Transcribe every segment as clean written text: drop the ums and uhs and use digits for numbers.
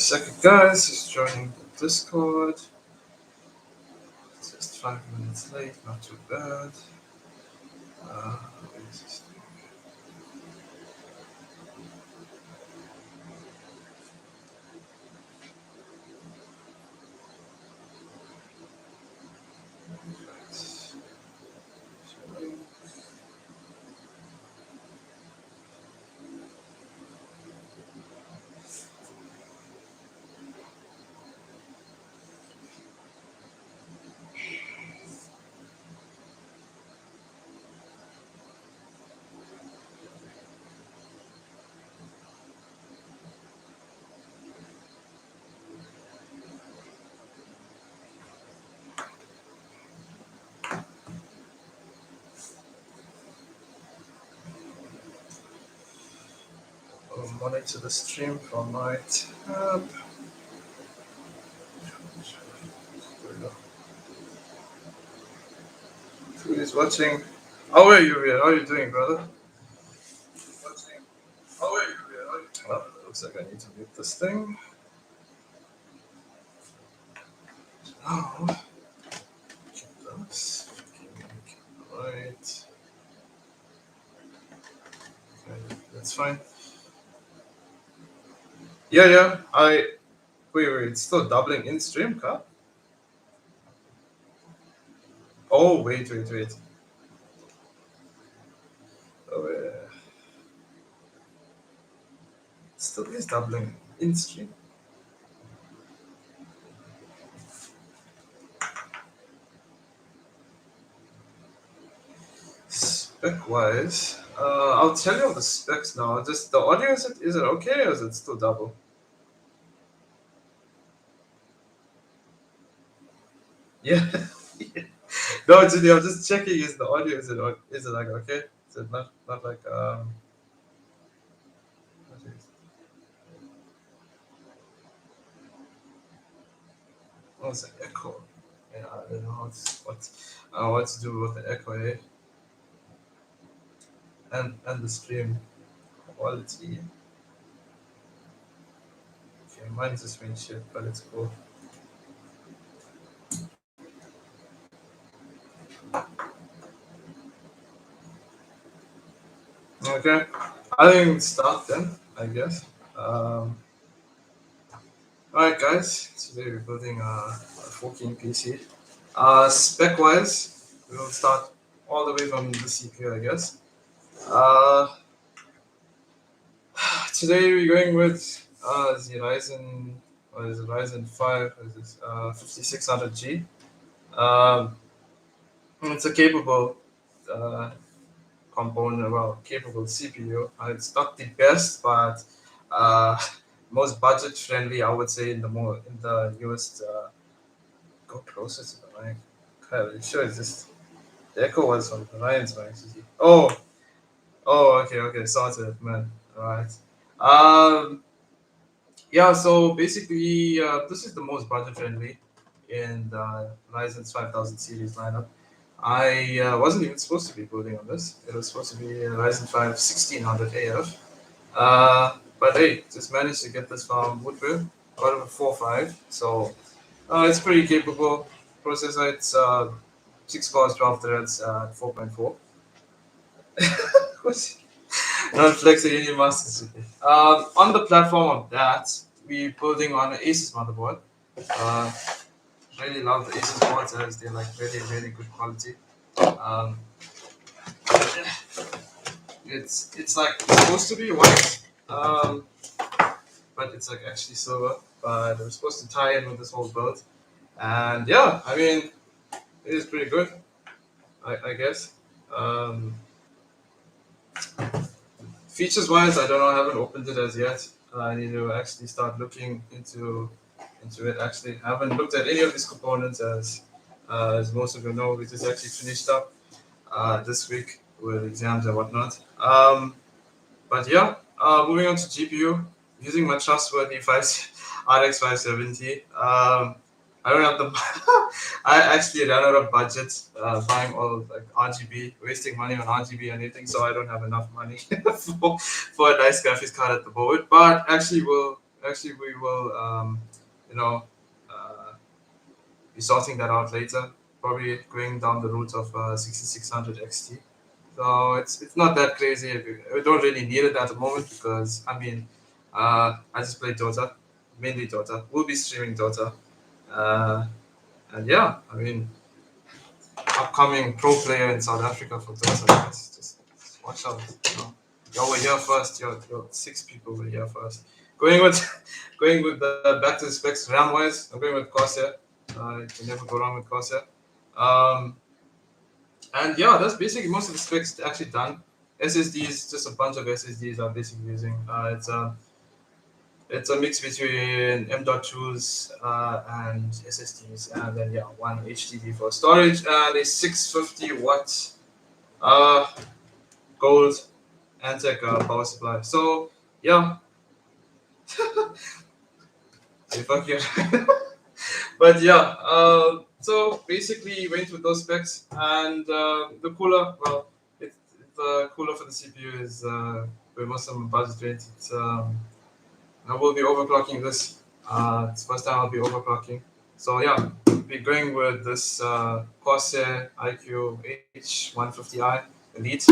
second, guys. Just joining the Discord. Just 5 minutes late, not too bad. Where is this thing? Right. Join. I'll monitor the stream from my tab. Who is watching? How are you, Ria? How are you doing, brother? Watching. How are you, Ria? How are you doing? Well, looks like I need to mute this thing. Oh. That's right. Okay, that's fine. Yeah. Wait. It's still doubling in stream, car. Oh, wait. Oh, yeah. It still is doubling in stream. Spec wise, I'll tell you all the specs now. Just the audio, is it okay or is it still double? Yeah. No, Judy, I'm just checking. Is the audio is it like okay? Is it not like what is- oh, it's an echo. Yeah, I don't know what to do with the echo, eh? And the stream quality. Okay, mine's just been shit, but it's cool. Okay, I think we start then. I guess. Alright, guys. Today we're building a 14 PC. Spec wise, we'll start all the way from the CPU, I guess. Uh, Today we're going with the Ryzen, what is it, Ryzen 5, what is this, 5600G. Um, it's a capable uh, component, well, capable CPU. It's not the best, but uh, most budget friendly, I would say, in the newest. Go closer to the mic. Kyle, you sure it's just the echo was from the Ryan's mic? Okay, sorted, man. All right. Um, yeah. So basically, this is the most budget friendly in the Ryzen's 5000 series lineup. I wasn't even supposed to be building on this. It was supposed to be a Ryzen 5 1600 AF. But hey, just managed to get this from Woodville out of a 4.5. So it's pretty capable processor. It's 6 cores, 12 threads, 4.4. Not flexing any muscles. On the platform of that, we're building on an Asus motherboard. Uh, really love the Asus boards as they're like really good quality. Um, it's like supposed to be white, but it's like actually silver. But we're supposed to tie in with this whole build, and yeah, I mean it is pretty good. I guess. Um, Features wise, I don't know. I haven't opened it as yet. I need to actually start looking into it. Actually, I haven't looked at any of these components as most of you know. We just actually finished up this week with exams and whatnot. But yeah, moving on to GPU, using my trustworthy 5 RX 570. I don't have the. I actually ran out of budget buying all like RGB, wasting money on RGB and anything, so I don't have enough money for a nice graphics card at the moment. But actually, will actually we will, you know, uh, be sorting that out later. Probably going down the route of 6600 XT. So it's not that crazy. We don't really need it at the moment because I mean, I just play Dota, mainly Dota. We'll be streaming Dota, uh, and yeah, I mean, upcoming pro player in South Africa for Dota. Guys. Just watch out. You know. Y'all were here first. Your six people were here first. Going with going with the back to the specs RAM wise. I'm going with Corsair. You can never go wrong with Corsair. Um, and yeah, that's basically most of the specs actually done. SSDs, just a bunch of SSDs I'm basically using. It's a mix between M.2s and SSDs, and then yeah, one HDD for storage, and a 650 watt uh, gold Antec power supply. So yeah, say fuck you. But yeah, so basically went with those specs, and the cooler. Well, the cooler for the CPU is where most of my budget went. I will be overclocking this. It's the first time I'll be overclocking. So yeah, be going with this Corsair IQ H150i Elite.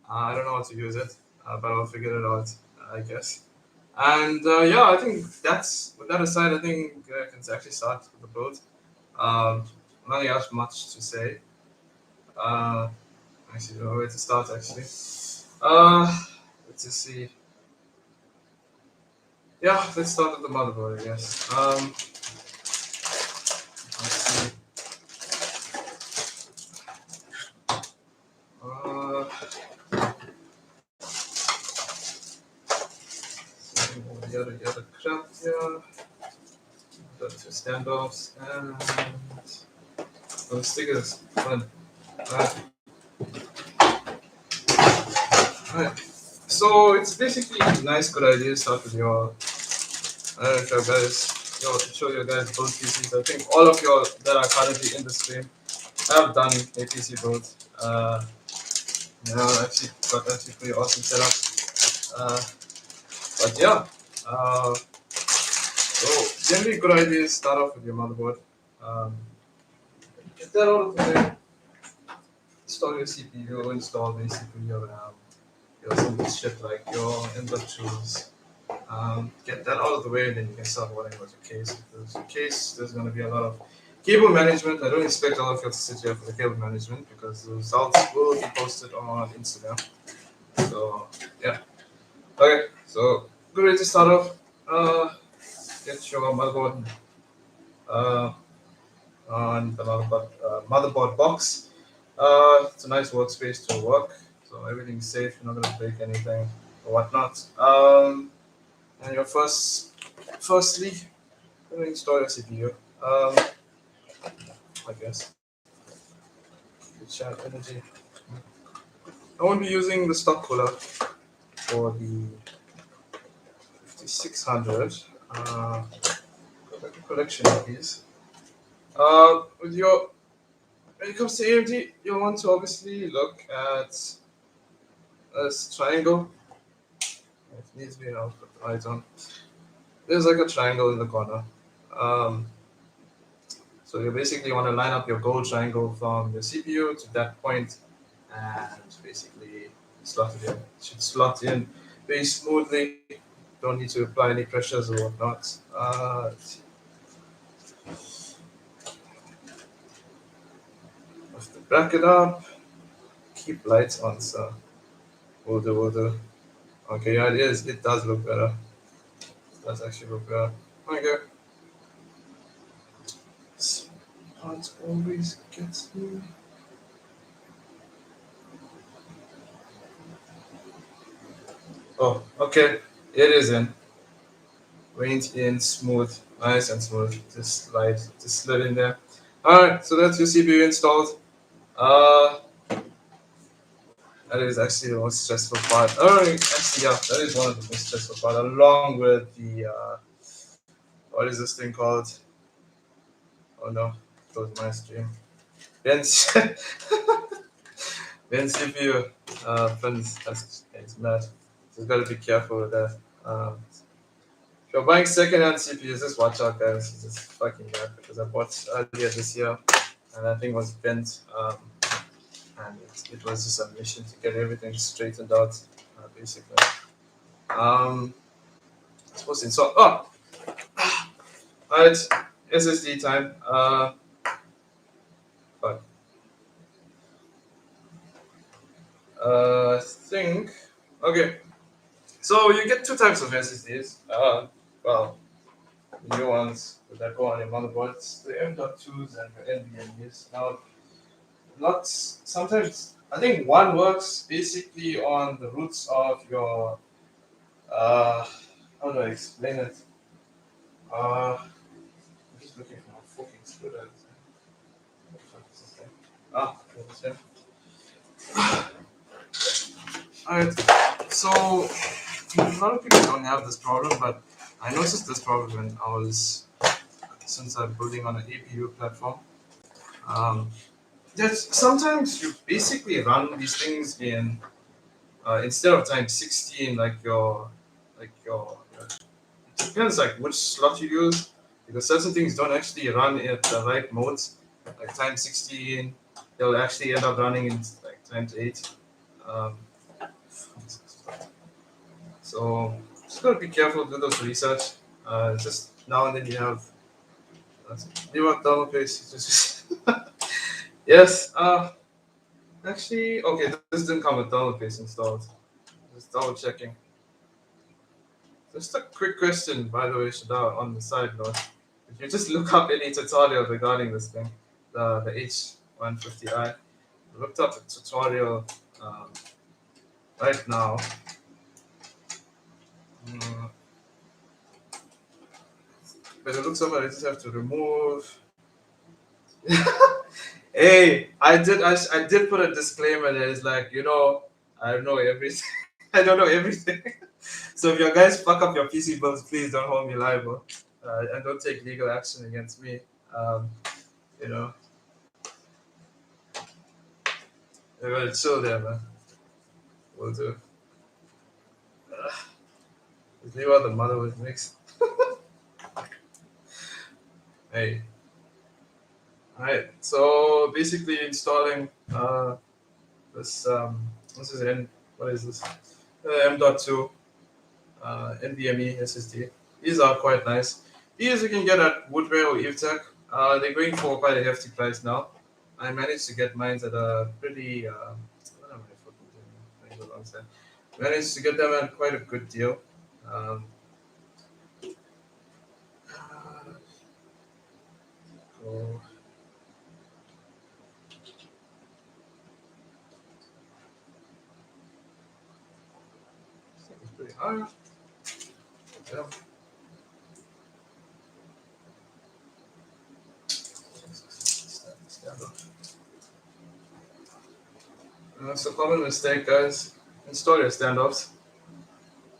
I don't know how to use it, but I'll figure it out, I guess. And yeah, I think that's with that aside, I think I can actually start with the build. Nothing else much to say. Uh, actually, don't know where to start actually. Uh, let's just see. Yeah, let's start with the motherboard, I guess. Let's see. Uh, yada crap here. The two standoffs and those stickers. Fun. Alright. Alright. So it's basically a nice, good idea to start with your. I don't know if you guys, show you guys build PCs. I think all of you that are currently in the stream have done a PC build. Actually got actually pretty awesome setup. Uh, but yeah, so generally good idea is start off with your motherboard. Um, get that out of the way. Install your CPU, install basically your some shit like your M.2s. Get that out of the way, and then you can start worrying about your case. Because your case, there's going to be a lot of cable management. I don't expect all of you to sit here for the cable management because the results will be posted on Instagram. So yeah. Okay, so good way to start off. Get your motherboard uh, on the motherboard box. It's a nice workspace to work, so everything's safe. You're not gonna break anything or whatnot. And your firstly, gonna install your CPU. I guess. Chat energy. I won't be using the stock cooler for the 5600. Collection of these. With your when it comes to AMD, you want to obviously look at this triangle. It needs to be now put the lights on. There's like a triangle in the corner. Um, so you basically want to line up your gold triangle from your CPU to that point, and basically slot it in. It should slot in very smoothly. Don't need to apply any pressures or whatnot. Lift the bracket up. Keep lights on, so will do. Okay, yeah, it is. It does look better. It does actually look better. Okay. This part always gets me. Oh, okay. It is in. Went in smooth. Nice and smooth. Just slid in there. Alright, so that's your CPU installed. Uh, that is actually the most stressful part. Alright, actually, yeah, that is one of the most stressful part, along with the, what is this thing called? Oh no, close my stream. Ben's, Ben's CPU, friends, that's mad. So you gotta be careful with that. If you're buying second-hand CPUs, just watch out, guys. It's just fucking bad because I bought earlier this year, and that thing was bent, and it was just a mission to get everything straightened out, basically. Um, supposed to install. Oh, alright, SSD time. Fuck. I think. Okay, so you get two types of SSDs. Well, new ones that go on your motherboards, the M.2s and the NVMe's. Now, lots sometimes I think one works basically on the roots of your uh how do I explain it? I'm just looking for my fucking screwdriver. What the fuck is this thing? Ah, there it is, yeah. Alright, so a lot of people don't have this problem, but I noticed this problem when I was since I'm building on an APU platform. Um, there's sometimes you basically run these things in instead of times 16 like your it depends like which slot you use because certain things don't actually run at the right modes like times 16 they'll actually end up running in like times 8 um, so just gotta be careful do those research just now and then you have you want thermal paste just yes actually okay this didn't come with thermal paste installed just double checking. Just a quick question, by the way, Shada, on the side note. If you just look up any tutorial regarding this thing, the H150i, I looked up a tutorial um, right now. Mm, but it looks like I just have to remove. Hey, I did put a disclaimer there. It's like I don't know everything. I don't know everything. So if your guys fuck up your PC builds, please don't hold me liable, and don't take legal action against me. Um, you know, well, chill there, man. We'll do. Just leave out the mother with mix. Hey, alright. So basically installing this this is N. What is this? M.2 NVMe SSD. These are quite nice. These you can get at Woodway or Evtech. They're going for quite a hefty price now. I managed to get mine at a pretty. What am I fucking doing? Playing the wrong side. Managed to get them at quite a good deal. Um, so, it's pretty high. Yeah. That's a common mistake, guys. Install your standoffs.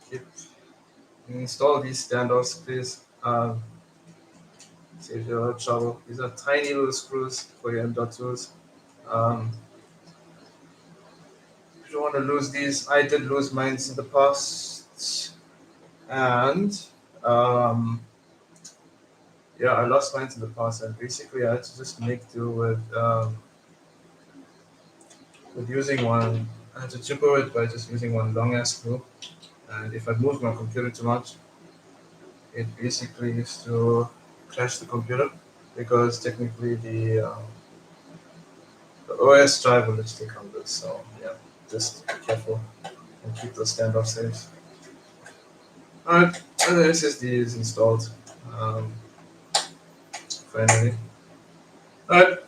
Keep install these standoffs, please. Save you a lot of trouble. These are tiny little screws for your M.2s. Um, if you want to lose these, I did lose mine in the past, and um, yeah, I lost mine in the past, and basically I had to just make do with using one. I had to chip it by just using one long ass screw. And if I moved my computer too much, it basically used to crash the computer because technically the OS drive will literally come with. So yeah, just be careful and keep the standoff safe. Alright, and the SSD is installed. Um, finally. Alright,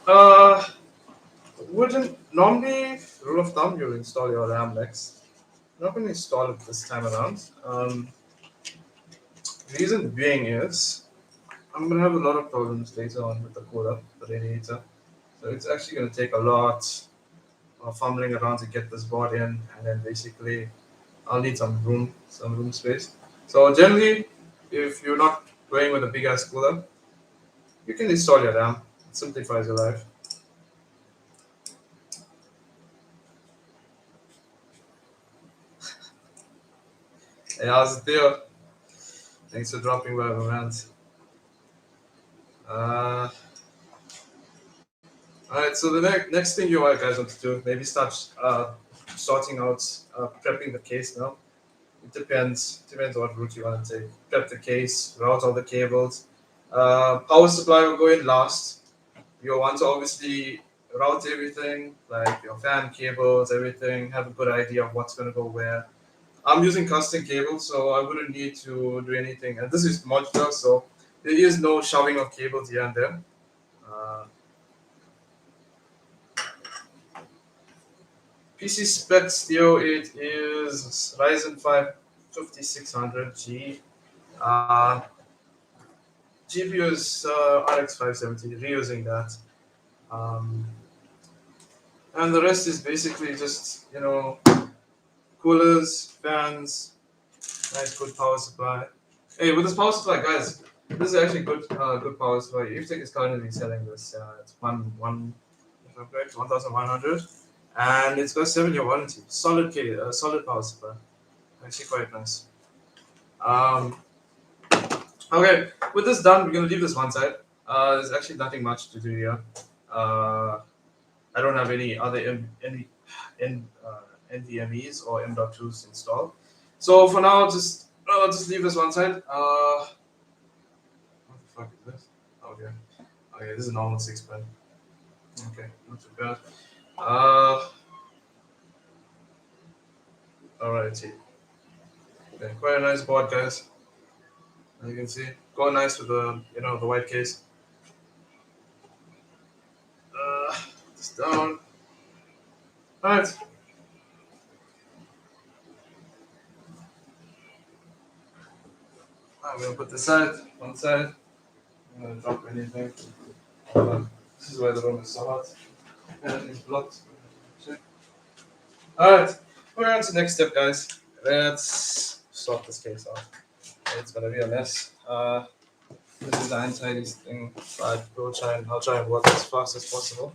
wouldn't normally rule of thumb you'll install your RAM next. I'm not going to install it this time around. Reason being is I'm gonna have a lot of problems later on with the cooler, the radiator. So it's actually gonna take a lot of fumbling around to get this board in, and then basically I'll need some room space. So generally, if you're not going with a big ass cooler, you can install your RAM. It simplifies your life. Hey, how's it there? Thanks for dropping by, my man. Uh, all right. So the next thing you guys want to do, maybe start sorting out, prepping the case now. It depends what route you want to take. Prep the case, route all the cables. Power supply will go in last. You want to obviously route everything, like your fan cables, everything. Have a good idea of what's going to go where. I'm using custom cables, so I wouldn't need to do anything. And this is modular, so there is no shoving of cables here and there. Uh, PC specs, Theo, it is Ryzen 5 5600G. Uh, GPU is RX 570, reusing that. Um, and the rest is basically just, coolers, fans, nice good power supply. Hey, with this power supply, guys, this is actually good power supply. Eftech is currently selling this. It's if I'm correct, 1,100, and it's got 7-year warranty. Solid power supply. Actually, quite nice. Um, okay, with this done, we're gonna leave this one side. There's actually nothing much to do here. Uh, I don't have any other NVMEs or M.2s installed. So for now, just leave this one side. What the fuck is this? Okay. Okay, this is a normal 6 pin. Okay, not too bad. Alrighty. Okay, quite a nice board, guys. As you can see, go nice with the white case. This down. Alright. I'm gonna put this side, one side. I'm gonna drop anything. This is why the room is so hot. And it's blocked. Alright, we're on to the next step, guys. Let's sort this case out. It's gonna be a mess. This is the anti thing, but I'll try and work as fast as possible.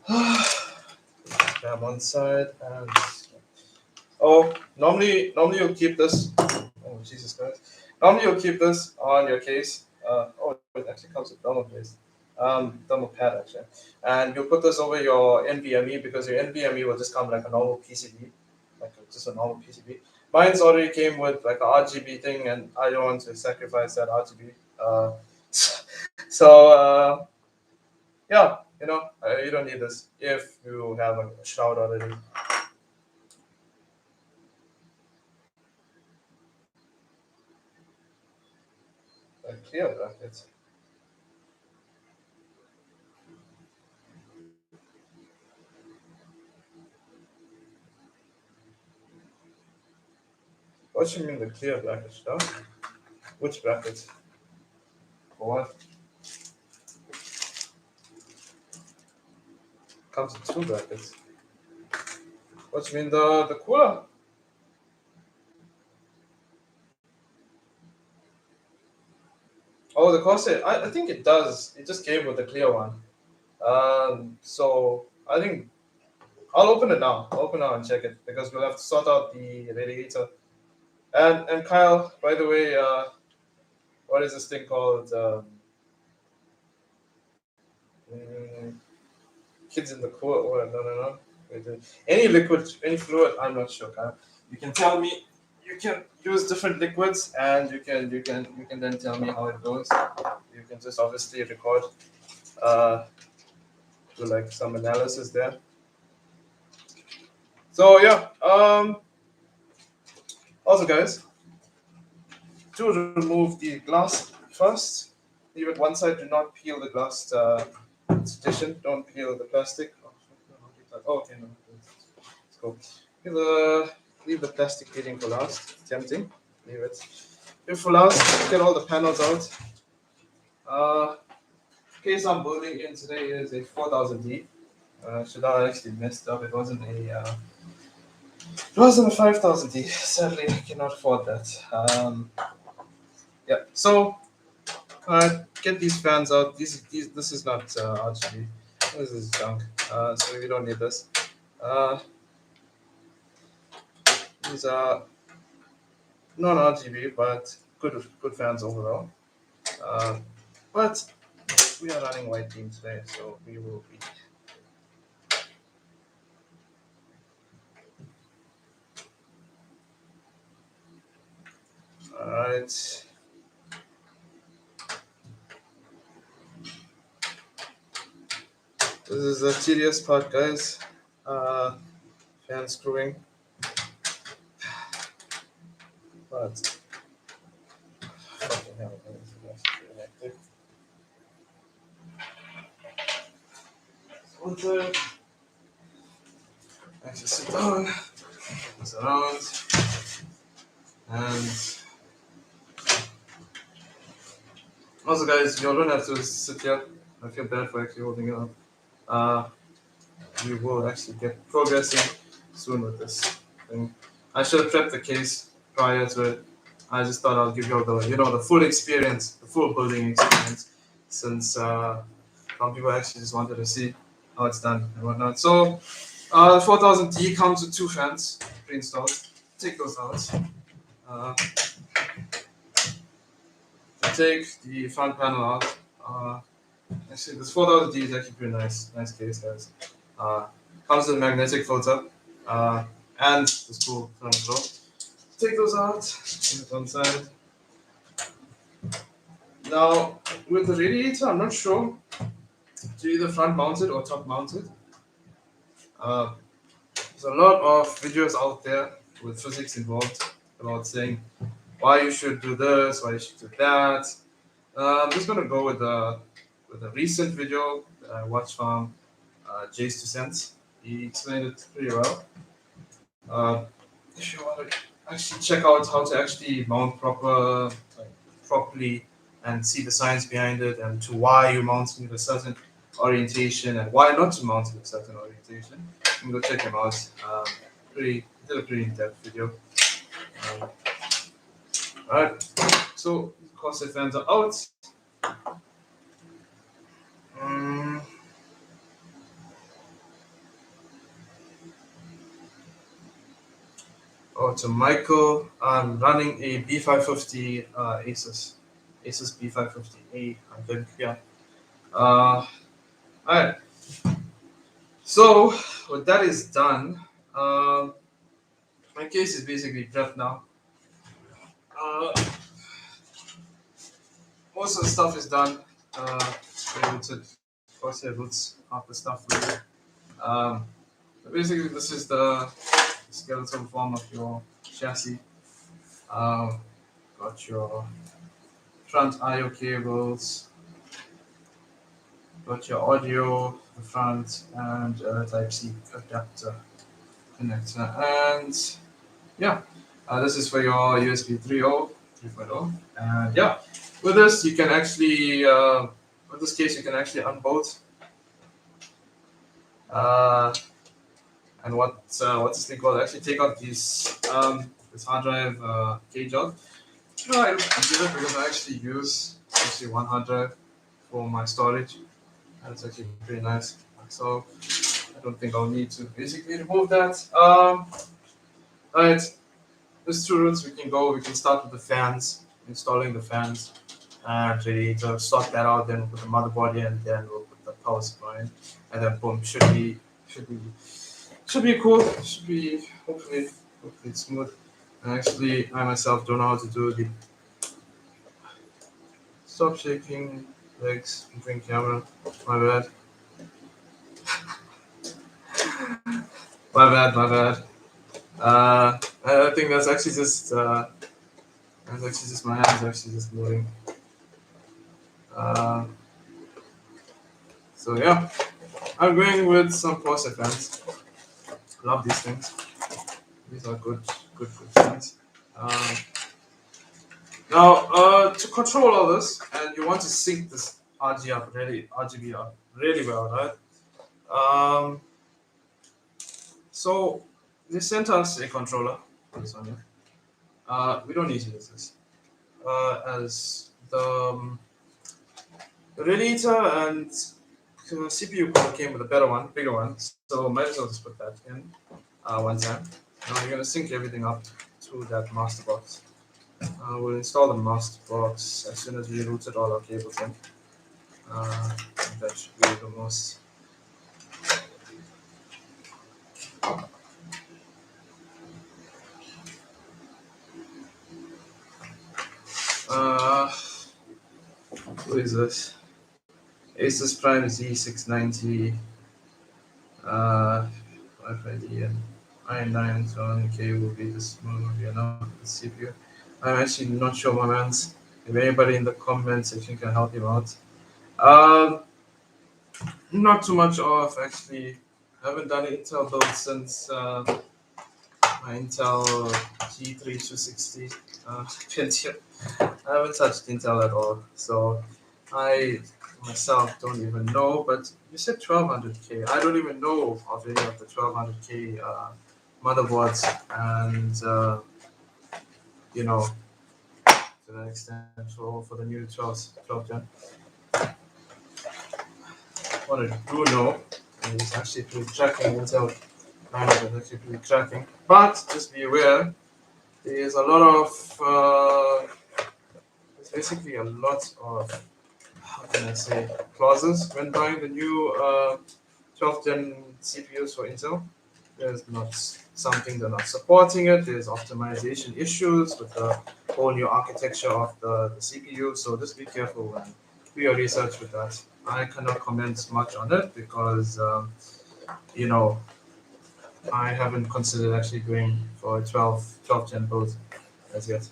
Cam on side and normally you'll keep this. Oh Jesus Christ! Normally you'll keep this on your case. It actually comes with thermal paste, thermal pad actually, and you'll put this over your NVMe because your NVMe will just come like a normal PCB, just a normal PCB. Mine's already came with like a RGB thing, and I don't want to sacrifice that RGB. So yeah, you don't need this if you have a shroud already. A clear bracket. What you mean the clear bracket stuff? Which bracket? For what? Comes in two brackets. What you mean the cooler? Oh, the corset. I think it does. It just came with the clear one. So I think I'll open it now. I'll open it now and check it because we'll have to sort out the radiator. And Kyle, by the way, what is this thing called? Mm, kids in the court. Oh, no. Any liquid, any fluid. I'm not sure, Kyle. You can tell me. You can use different liquids, and you can then tell me how it goes. You can just obviously record, do like some analysis there. So yeah. Also, guys, to remove the glass first, leave it one side. Do not peel the glass addition. Don't peel the plastic. Oh, okay, no. Let's go. Leave the plastic peeling for last. Tempting. Leave it. For last, get all the panels out. Case I'm building in today is a 4000D. Should I actually messed up? It wasn't a 5000D. Sadly, I cannot afford that. Yeah. So, get these fans out. This is not RGB. This is junk. So we don't need this. These are non-RGB, but good fans overall. But we are running white team today, so we will be. Alright. This is the tedious part, guys. Fan screwing. But fucking hell, one time. Actually sit down. It's around. And also, guys, you don't have to sit here. I feel bad for actually holding it up. We will actually get progressing soon with this thing. I should have prepped the case prior to it. I just thought I'll give you all the full experience, the full building experience, since some people actually just wanted to see how it's done and whatnot. So, 4000D comes with 2 fans pre-installed. Take those out. Take the front panel out. Actually, this 4000D is actually pretty nice case, guys. Comes with a magnetic filter and the spool front as well. Take those out. Put it on side. Now, with the radiator, I'm not sure to either front mounted or top mounted. There's a lot of videos out there with physics involved about saying why you should do this, why you should do that. I'm just gonna go with a recent video that I watched from Jay's 2 Cents. He explained it pretty well. If you want to actually check out how to actually mount properly and see the science behind it and to why you're mounting it a certain orientation and why not to mount it a certain orientation, you can go check him out. He did a pretty in-depth video. Alright, so corset fans are out. To Michael, I'm running a B550 Asus B550A, I think, yeah. Alright, so when that is done, my case is basically prepped now. Most of the stuff is done. Rooted, of course, yeah, roots half the stuff really. Basically, this is the skeletal form of your chassis. Got your front I/O cables, got your audio, the front, and Type-C adapter connector, and yeah, this is for your USB 3.0, and yeah, with this you can actually, with this case you can actually unbolt. And what's this thing called? Actually, take out this hard drive cage out. I did it because I actually use one hard drive for my storage. And it's actually pretty nice. So I don't think I'll need to basically remove that. Alright, there's 2 routes we can go. We can start with the fans, installing the fans, and radiator. Sort that out. Then we'll put the motherboard in, and then we'll put the power supply in, and then boom, should be cool. Should be hopefully smooth. And actually, I myself don't know how to do the stop shaking legs moving camera. My bad. my bad. I think that's actually just my hands actually just moving. So yeah, I'm going with some corset fans. Love these things. These are good fans. Now, to control all this, and you want to sync this RGB up really well, right? So they sent us a controller. This one here. We don't need to use this, as the radiator and CPU core came with a better one, bigger one. So might as well just put that in one time. Now you're gonna sync everything up to that master box. We'll install the master box as soon as we routed all our cables in. That should be the most. Who is this? Asus Prime Z690, FID and i9, so okay, will be this one will be enough the CPU. I'm actually not sure, my man's. If anybody in the comment section can help him out. Not too much off actually. I haven't done an Intel build since my Intel G3260 Pentium. I haven't touched Intel at all, so I myself don't even know. But you said 1200K. I don't even know of any of the 1200K motherboards, and you know, to that extent, for the new 12 gen. What I do know is actually through tracking Intel 900 actually through tracking, but just be aware there's a lot of there's basically a lot of, how can I say, clauses when buying the new 12th gen CPUs for Intel. There's not something they're not supporting it. There's optimization issues with the whole new architecture of the CPU. So just be careful when do your research with that. I cannot comment much on it because you know I haven't considered actually going for a 12 gen build as yet.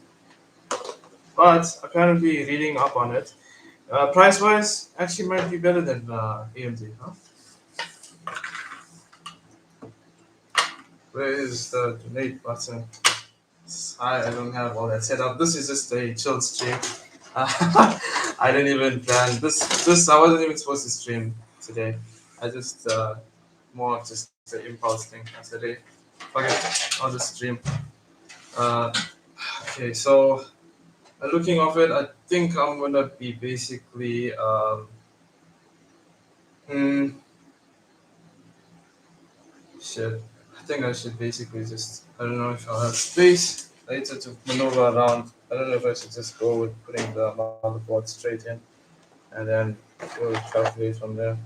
But apparently reading up on it, price wise, actually might be better than AMD, huh? Where is the donate button? I don't have all that set up. This is just a chill stream. I didn't even plan this. I wasn't even supposed to stream today. I just more of just the impulse thing. I said, hey, fuck it, I'll just stream. Uh, okay, so looking off it, I think I'm gonna be basically hmm, shit. I think I should basically just, I don't know if I'll have space later to maneuver around. I don't know if I should just go with putting the motherboard straight in and then we'll calculate from there.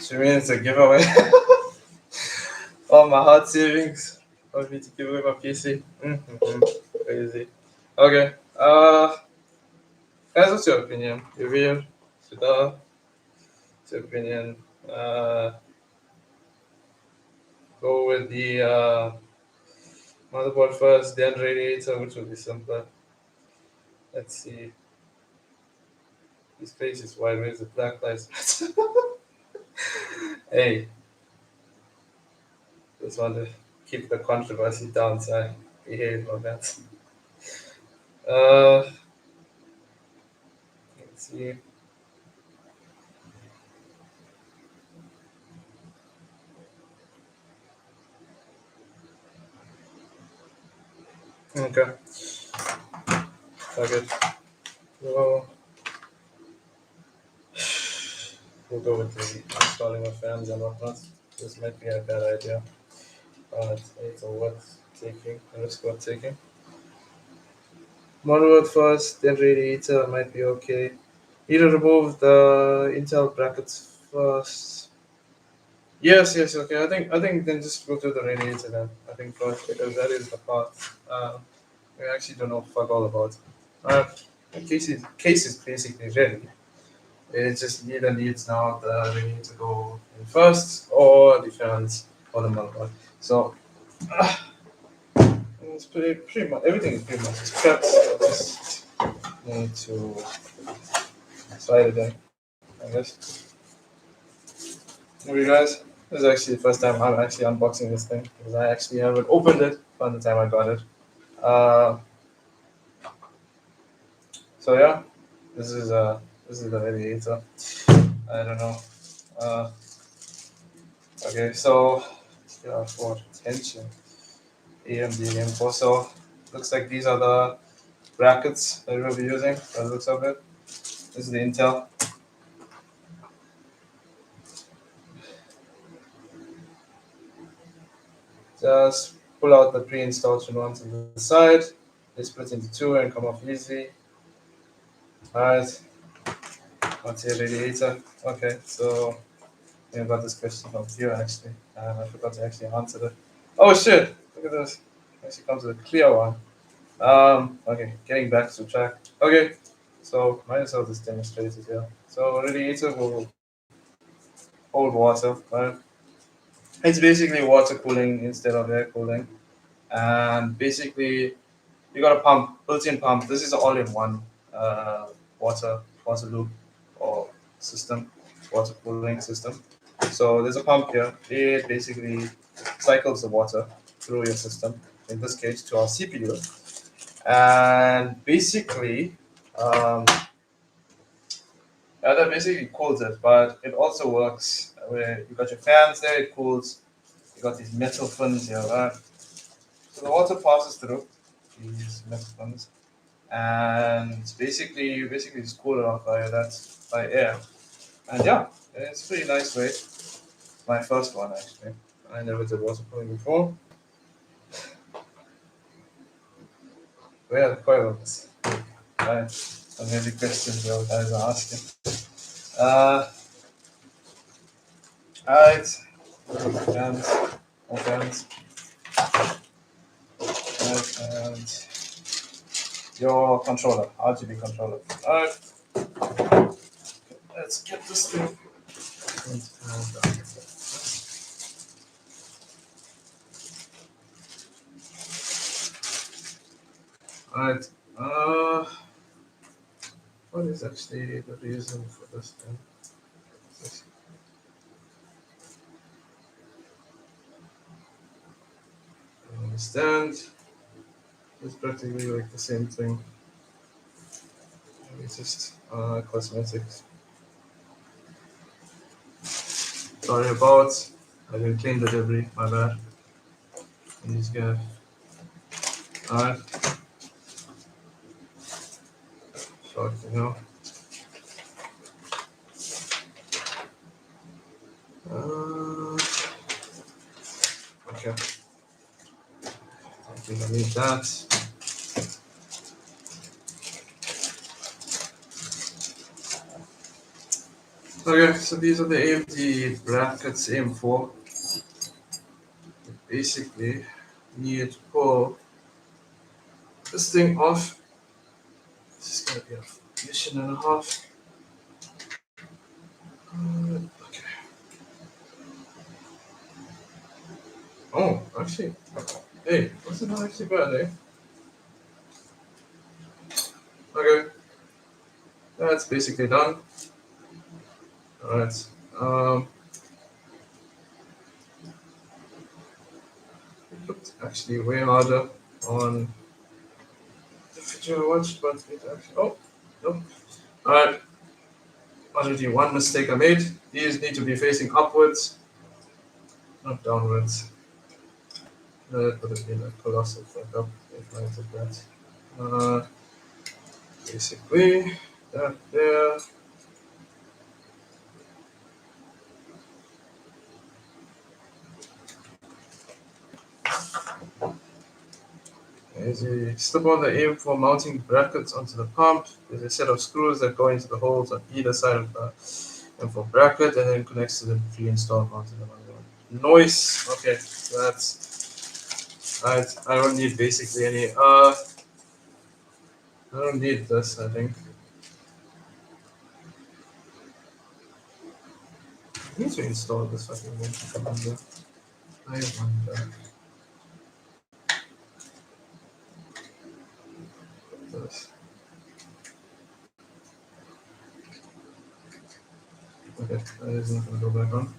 So it's a giveaway. All my hard savings for me to give away my PC. Crazy. Okay. Guys, what's your opinion? Revere, Sudha, what's your opinion? Uh, go with the motherboard first, then radiator, which will be simpler. Let's see. This place is wide. Where's the black lights? Hey, just want to keep the controversy down, so I behave my best. Uh, let's see. Okay, okay. Well, we'll go with the installing of fans and whatnot. This might be a bad idea, but it's a worth taking, a risk worth taking. Motherboard first, then radiator might be okay. Need to remove the Intel brackets first. Yes, yes, okay. I think then just go to the radiator then. I think first because that is the part we actually don't know fuck all about. The case is basically ready. It just needs now the radiator to go in first or the fans or the motherboard. So it's pretty much everything is pretty much prepped. I just need to slide it in, I guess. Okay, guys, this is actually the first time I'm actually unboxing this thing because I actually haven't opened it from the time I got it. Uh, so yeah, this is the radiator. I don't know. Uh, okay, so yeah, for attention, AMD info. So looks like these are the brackets that we'll be using. By the looks of it, this is the Intel. Just pull out the pre-installed one to the side. They split into two and come off easily. Alright, what's your radiator? Okay, so I got this question from you actually, and I forgot to actually answer it. Oh shit! Look at this. Actually comes with a clear one. Okay, getting back to track. Okay, so might as well just demonstrate it here. So radiator will hold water, right? It's basically water cooling instead of air cooling, and basically you got a pump, built-in pump. This is an all-in-one uh, water loop or system, water cooling system. So there's a pump here. It basically cycles the water through your system. In this case, to our CPU, and basically, that basically cools it. But it also works where you got your fans there. It cools. You got these metal fins here, right? So the water passes through these metal fins and basically you basically just cool it off by air. And yeah, it's a pretty nice way. My first one actually. I never did water cooling before. Where are the coils? Right. Some heavy questions you guys are asking. Alright. Fans. More fans. Right, and your controller, RGB controller. Alright. Let's get this thing. Alright. What is actually the reason for this thing? I understand. It's practically like the same thing. It's just cosmetics. Sorry about. I didn't clean the debris. My bad. These guys. Alright. Short, you know. Okay. I think I need that. Okay, so these are the AMD brackets AM4. Basically, need to pull this thing off. This is gonna be a mission and a half. Okay. Oh, actually, hey, wasn't that actually bad, eh? Okay, that's basically done. Alright. It looked actually way harder on the video I watched, but it actually. Oh, no. Alright. Already one mistake I made. These need to be facing upwards, not downwards. That would have been a colossal fuck up if I did that. Basically, that there. As you slip on the aim for mounting brackets onto the pump, there's a set of screws that go into the holes on either side of the M4 bracket and then connects to the pre-installed mounting noise. Okay, so that's I don't need basically any I don't need this, I think. I need to install this fucking thing. I wonder. This. Okay, that is not gonna go back on.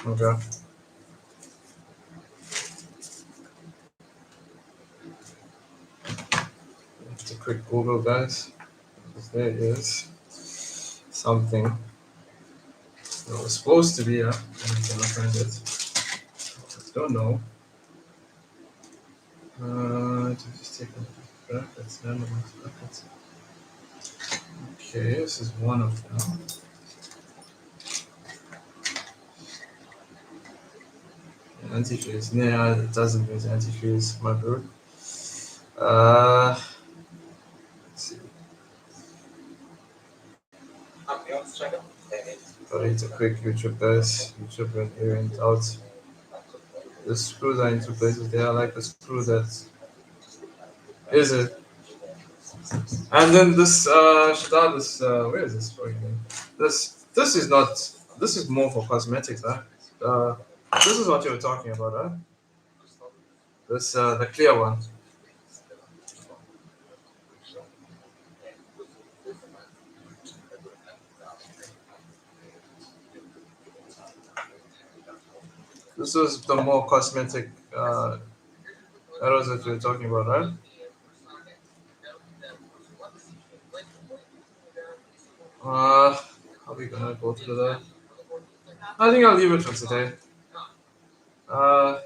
Okay. Just a quick Google, guys. Because there is something that was supposed to be here, and I cannot find it. don't know. Just take a brackets, randomized brackets. Okay, this is one of them. Antifreeze. Nah, it doesn't use antifreeze, my bro. Let's see. I'll read a quick YouTube guys. YouTube when it went out. The screws are in two places. They are like a screw that is it. And then this Shadar, this where is this for again? This is not this is more for cosmetics, huh? Uh this is what you were talking about, huh? This the clear one. This was the more cosmetic arrows that you were talking about, right? How are we gonna go through that? I think I'll leave it for today. Uh,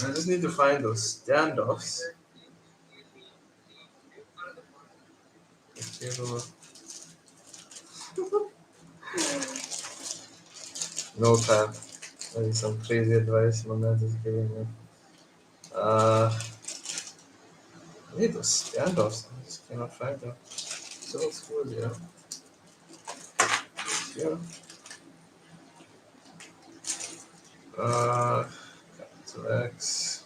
I just need to find those standoffs. No cap. That is some crazy advice my man is giving me. Uh, I need those standoffs. I just cannot find them. So school, yeah. Yeah. Uh, capital X.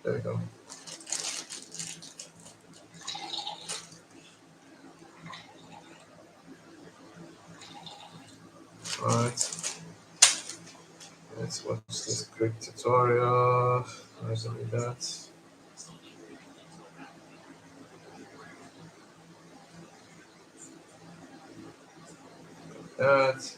There we go. Alright. Let's watch this quick tutorial. I can do that. That.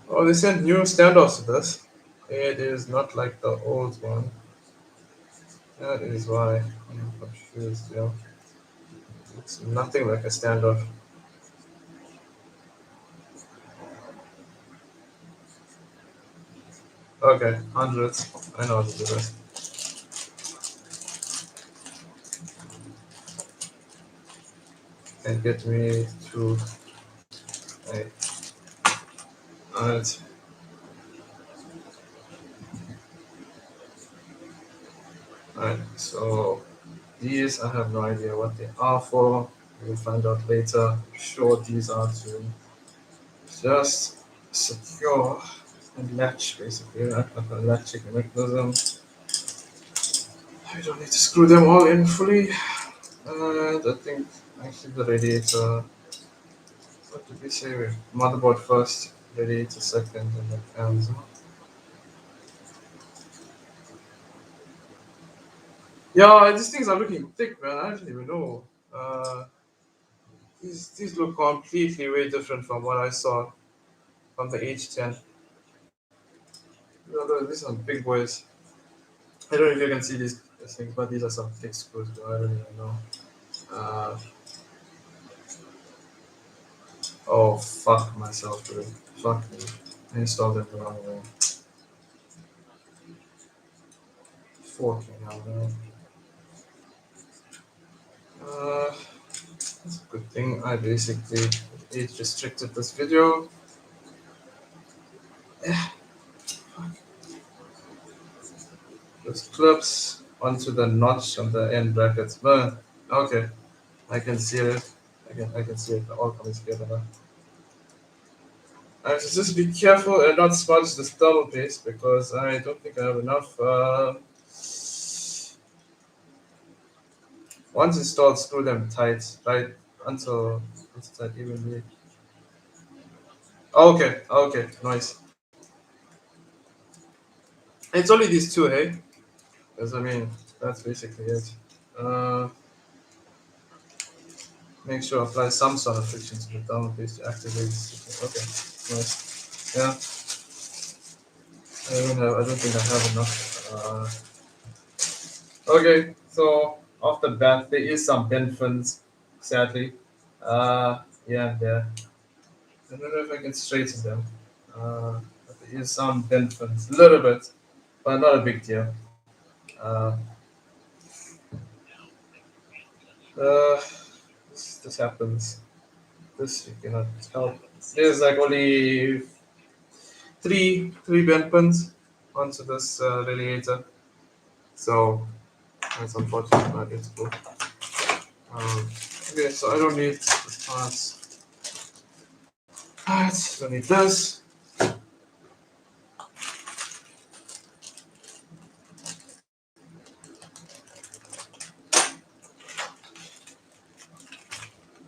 Oh, they sent new standoffs to this. It is not like the old one. That is why I'm confused, yeah. It's nothing like a standoff. Okay, hundreds. I know how to do this. And get me to a alright. Alright, so these I have no idea what they are for. We'll find out later. I'm sure these are to just secure and latch basically, act like a latching mechanism. I don't need to screw them all in fully. And I think actually the radiator, what did we say? Motherboard first, radiator second, and then fans. Yeah, these things are looking thick, man. I don't even know. Uh, these look completely way different from what I saw from the H10. These are big boys. I don't know if you can see these things, but these are some thick screws, bro. I don't even know. Uh, oh, fuck myself, bro. Fuck me. I installed it the wrong way. Fucking hell, man. Uh, that's a good thing. I basically age restricted this video. Those clips onto the notch on the end brackets. But okay, I can see it. I can see it all coming together now. I have to just be careful and not smudge this thermal paste because I don't think I have enough. Once installed, screw them tight, right until it's tight evenly. Okay, okay, nice. It's only these two, hey? Because I mean, that's basically it. Uh, make sure apply some sort of friction to the thermal paste to activate the system. Okay, nice. Yeah, I don't think I have enough. Okay, so off the bat, there is some benefits, sadly. Yeah, there. I don't know if I can straighten them. But there is some benefits, a little bit, but not a big deal. Uh, uh, this happens. This you cannot help. There's like only three bend pins onto this radiator, so that's unfortunate, but it's cool. Um, okay, so I don't need this parts. Alright, don't need this.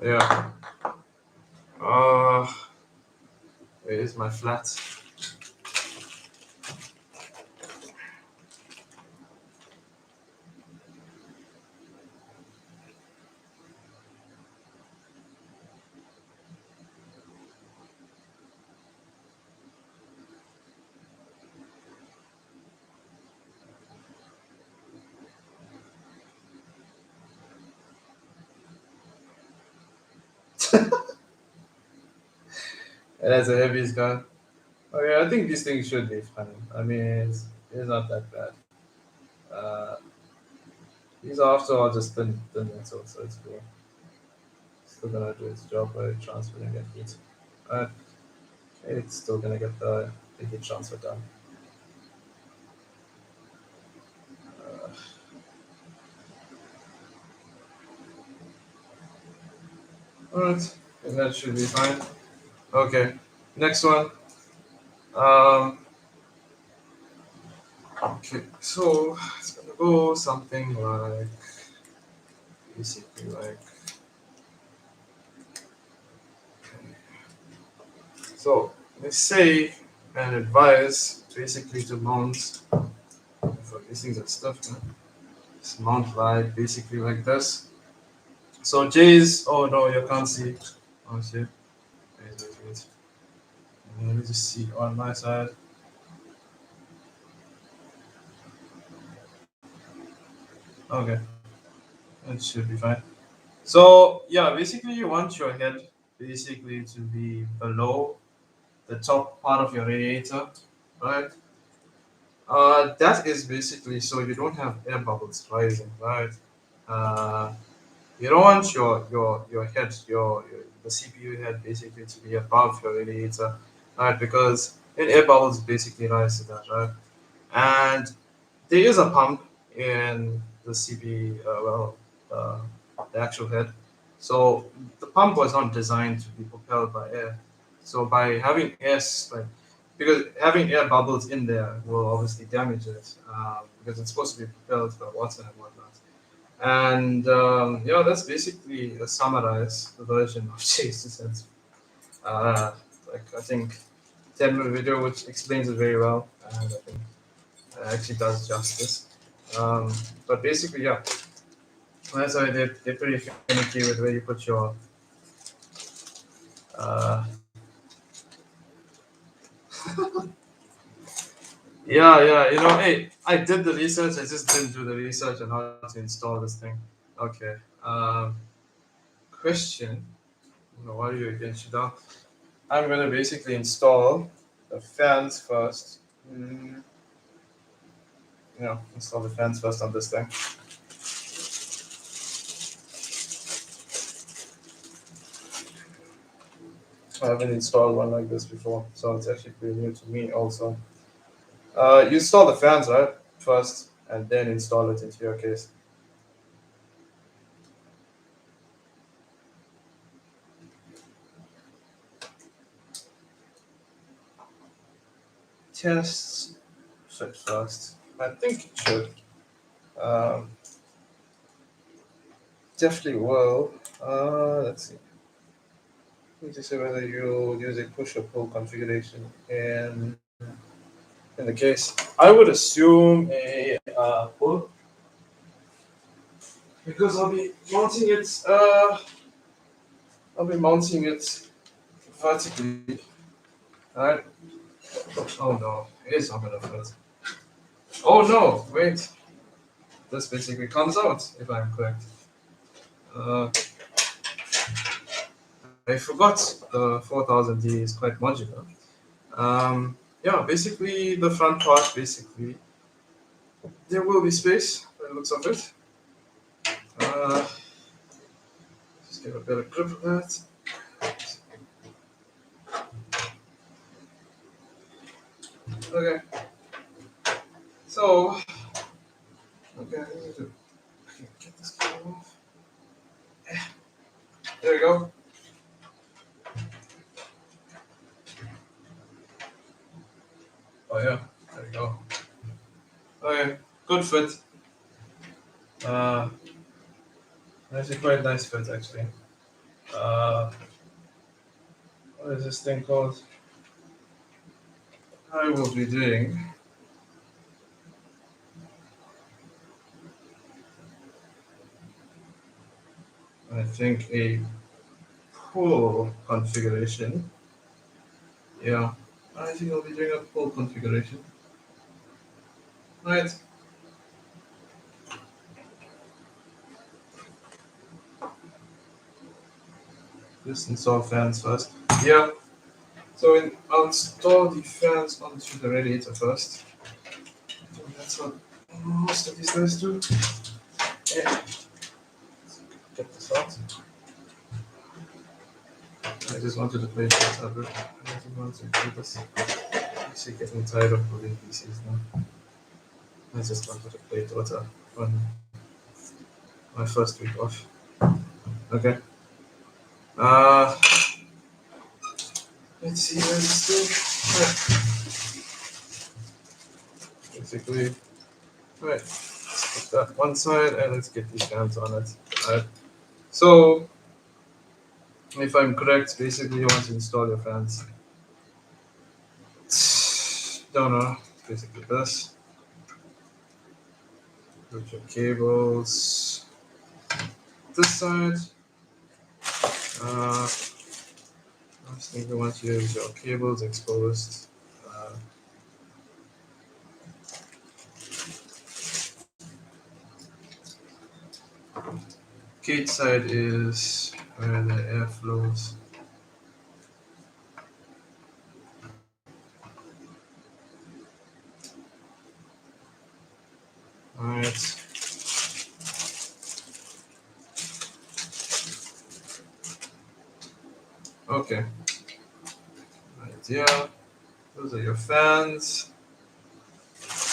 Yeah. Uh, where is my flat? That's a heavy gun. Okay, I think these things should be fine. I mean, it's not that bad. Uh, these are after all just thin metal, so it's cool. Still gonna do its job by transferring that heat. Uh, it's still gonna get the heat transfer done. Uh, Alright, and that should be fine. Okay, next one. Um, okay, so it's gonna go something like basically like so. They say and advise basically to mount. For these things are stuff, man. Just mount like basically like this. So J's. Oh no, you can't see. Oh shit. Wait. Let me just see on my side. Okay, that should be fine. So yeah, basically you want your head basically to be below the top part of your radiator, right? That is basically so you don't have air bubbles rising, right? Uh, you don't want your head, the CPU head basically to be above your radiator, right? Because then air bubbles basically rise to that, right? And there is a pump in the CB, uh, the actual head. So the pump was not designed to be propelled by air. So by having like because having air bubbles in there will obviously damage it because it's supposed to be propelled by water and whatnot. And yeah, that's basically a summarized version of Chase Sense. Uh, like I think 10-minute video which explains it very well, and I think actually does justice. But basically, yeah, that's why they're pretty finicky with where you put your. Uh, yeah, hey, I did the research, I just didn't do the research on how to install this thing. Okay. Question. No, why are you against you down? I'm going to basically install the fans first. Install the fans first on this thing. I haven't installed one like this before, so it's actually pretty new to me also. You install the fans, right? First, and then install it into your case. Test fit first. I think it should. Um, Definitely will. Let's see. Let me just say whether you use a push or pull configuration in the case. I would assume a pull because I'll be mounting it I'll be mounting it vertically. Alright. Oh no, it's not gonna fit. Oh no, wait. This basically comes out if I'm correct. Uh, I forgot the 4000D is quite modular. Yeah, basically the front part, basically there will be space by the looks of it. Uh, just get a better grip of that. Okay, so okay, I need to get this camera off. There we go. Oh yeah, there we go. Okay, good fit. Uh, actually quite nice fit actually. Uh, what is this thing called? I will be doing. I think a pull configuration. Yeah, I think I'll be doing a pull configuration. Right. Just install fans first. Yeah. So I'll install the fans onto the radiator first. I think that's what most of these guys do. Yeah. Get this out. I just wanted to play this other. I just wanted to do this. I'm actually getting tired of building PCs now. I just wanted to play Dota on my first week off. Okay. Uh, let's see where this thing. Basically, right. Let's put that one side and let's get these fans on it. Alright. So, if I'm correct, basically you want to install your fans. Don't know. Basically this. Put your cables this side. I think we want to use your cables exposed. Gate side is where the air flows. Alright. Okay. Right, yeah. Those are your fans.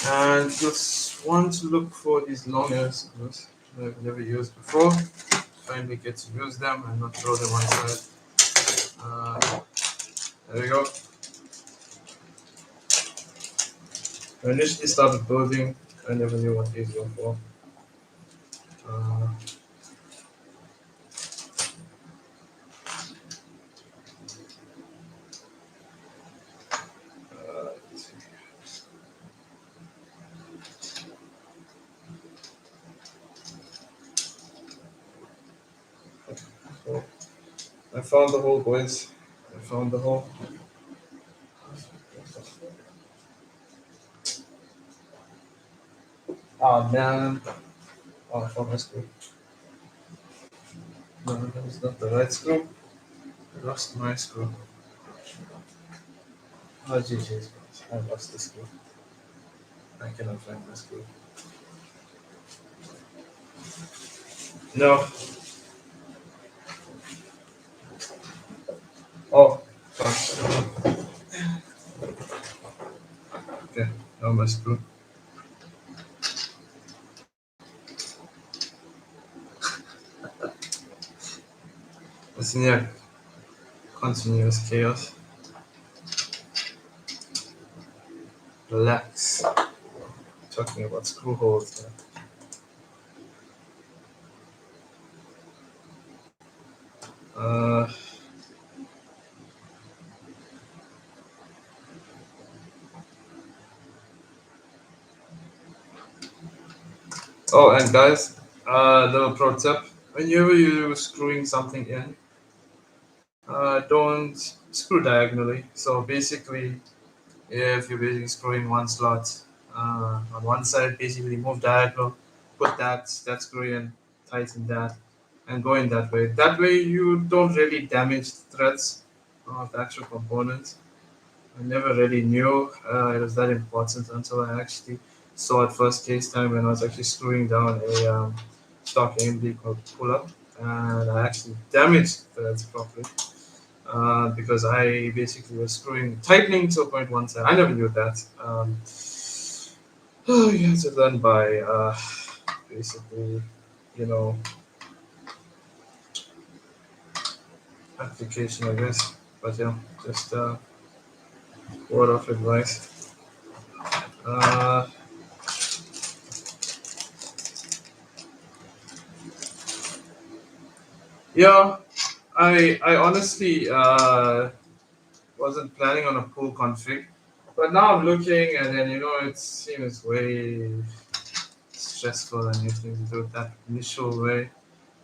And just want to look for these long air screws that I've never used before. Finally get to use them and not throw them on side. There we go. I initially started building, I never knew what these were for. Uh, let's see. So, I found the hole, boys. I found the hole. Oh man. Oh, I found my screw. No, that was not the right screw. I lost my screw. Oh, GG's, guys. I lost the screw. I cannot find my screw. No. Oh, fuck. Okay, now my screw. Listen here. Continuous chaos. Relax. Talking about screw holes here. Uh, oh, and guys, little pro tip: whenever you're screwing something in, don't screw diagonally. So basically, if you're basically screwing one slot on one side, basically move diagonal, put that screw in, tighten that, and go in that way. That way, you don't really damage the threads of the actual components. I never really knew it was that important until I actually saw it first case time when I was actually screwing down a stock AMD called pull up, and I actually damaged the threads properly because I basically was screwing, tightening to a point one side. I never knew that. You have to learn by basically, you know, application, I guess. But yeah, just word of advice. Uh, yeah, I honestly wasn't planning on a full config, but now I'm looking and then it seems way stressful and you think to do it that initial way.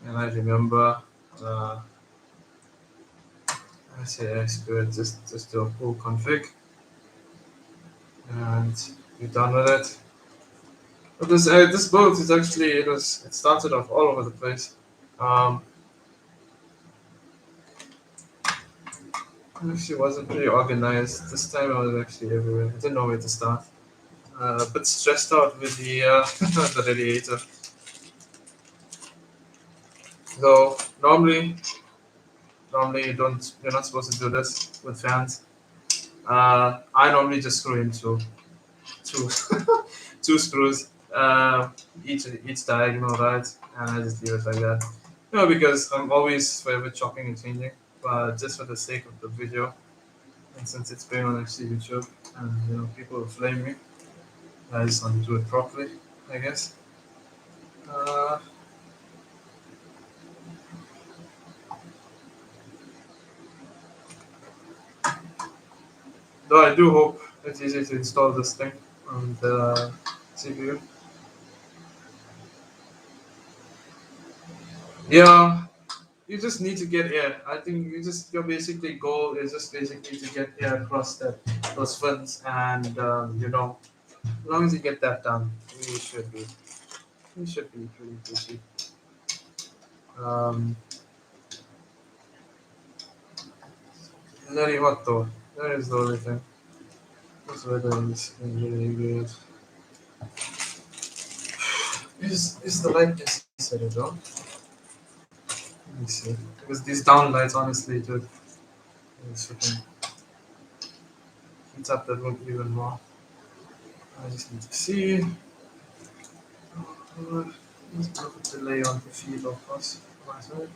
And I remember uh, I say yes, good, just do a full config and you're done with it. But this build is actually it started off all over the place. Um, actually wasn't pretty organized. This time I was actually everywhere. I didn't know where to start. A bit stressed out with the the radiator. Though normally you're not supposed to do this with fans. I normally just screw in two two screws, each diagonal, right, and I just leave it like that. Because I'm always forever chopping and changing, but just for the sake of the video, and since it's going on actually YouTube, and people will flame me, I just want to do it properly, I guess. Uh, though I do hope it's easy to install this thing on the CPU. Yeah, you just need to get air. I think your basically goal is just basically to get air across those fins, and as long as you get that done, you should be pretty busy. Um, Very hot though. That is the only thing. This weather is really good. Is the light necessary though? Let me see. Because these down lights, honestly, dude, it's freaking heats up the room even more. I just need to see. Let's put the delay on the feed, of course. My side.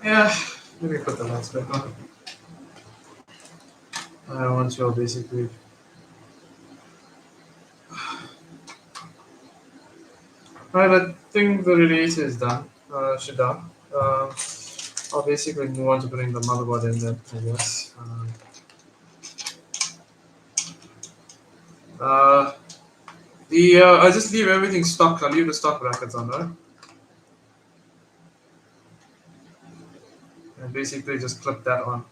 Yeah, let me put the lights back on. I want you all basically. Alright, I think the release is done. Should done. I'll basically move on to putting the motherboard in then, I guess. Uh, I just leave everything stock. I'll leave the stock brackets on, right? And basically just clip that on.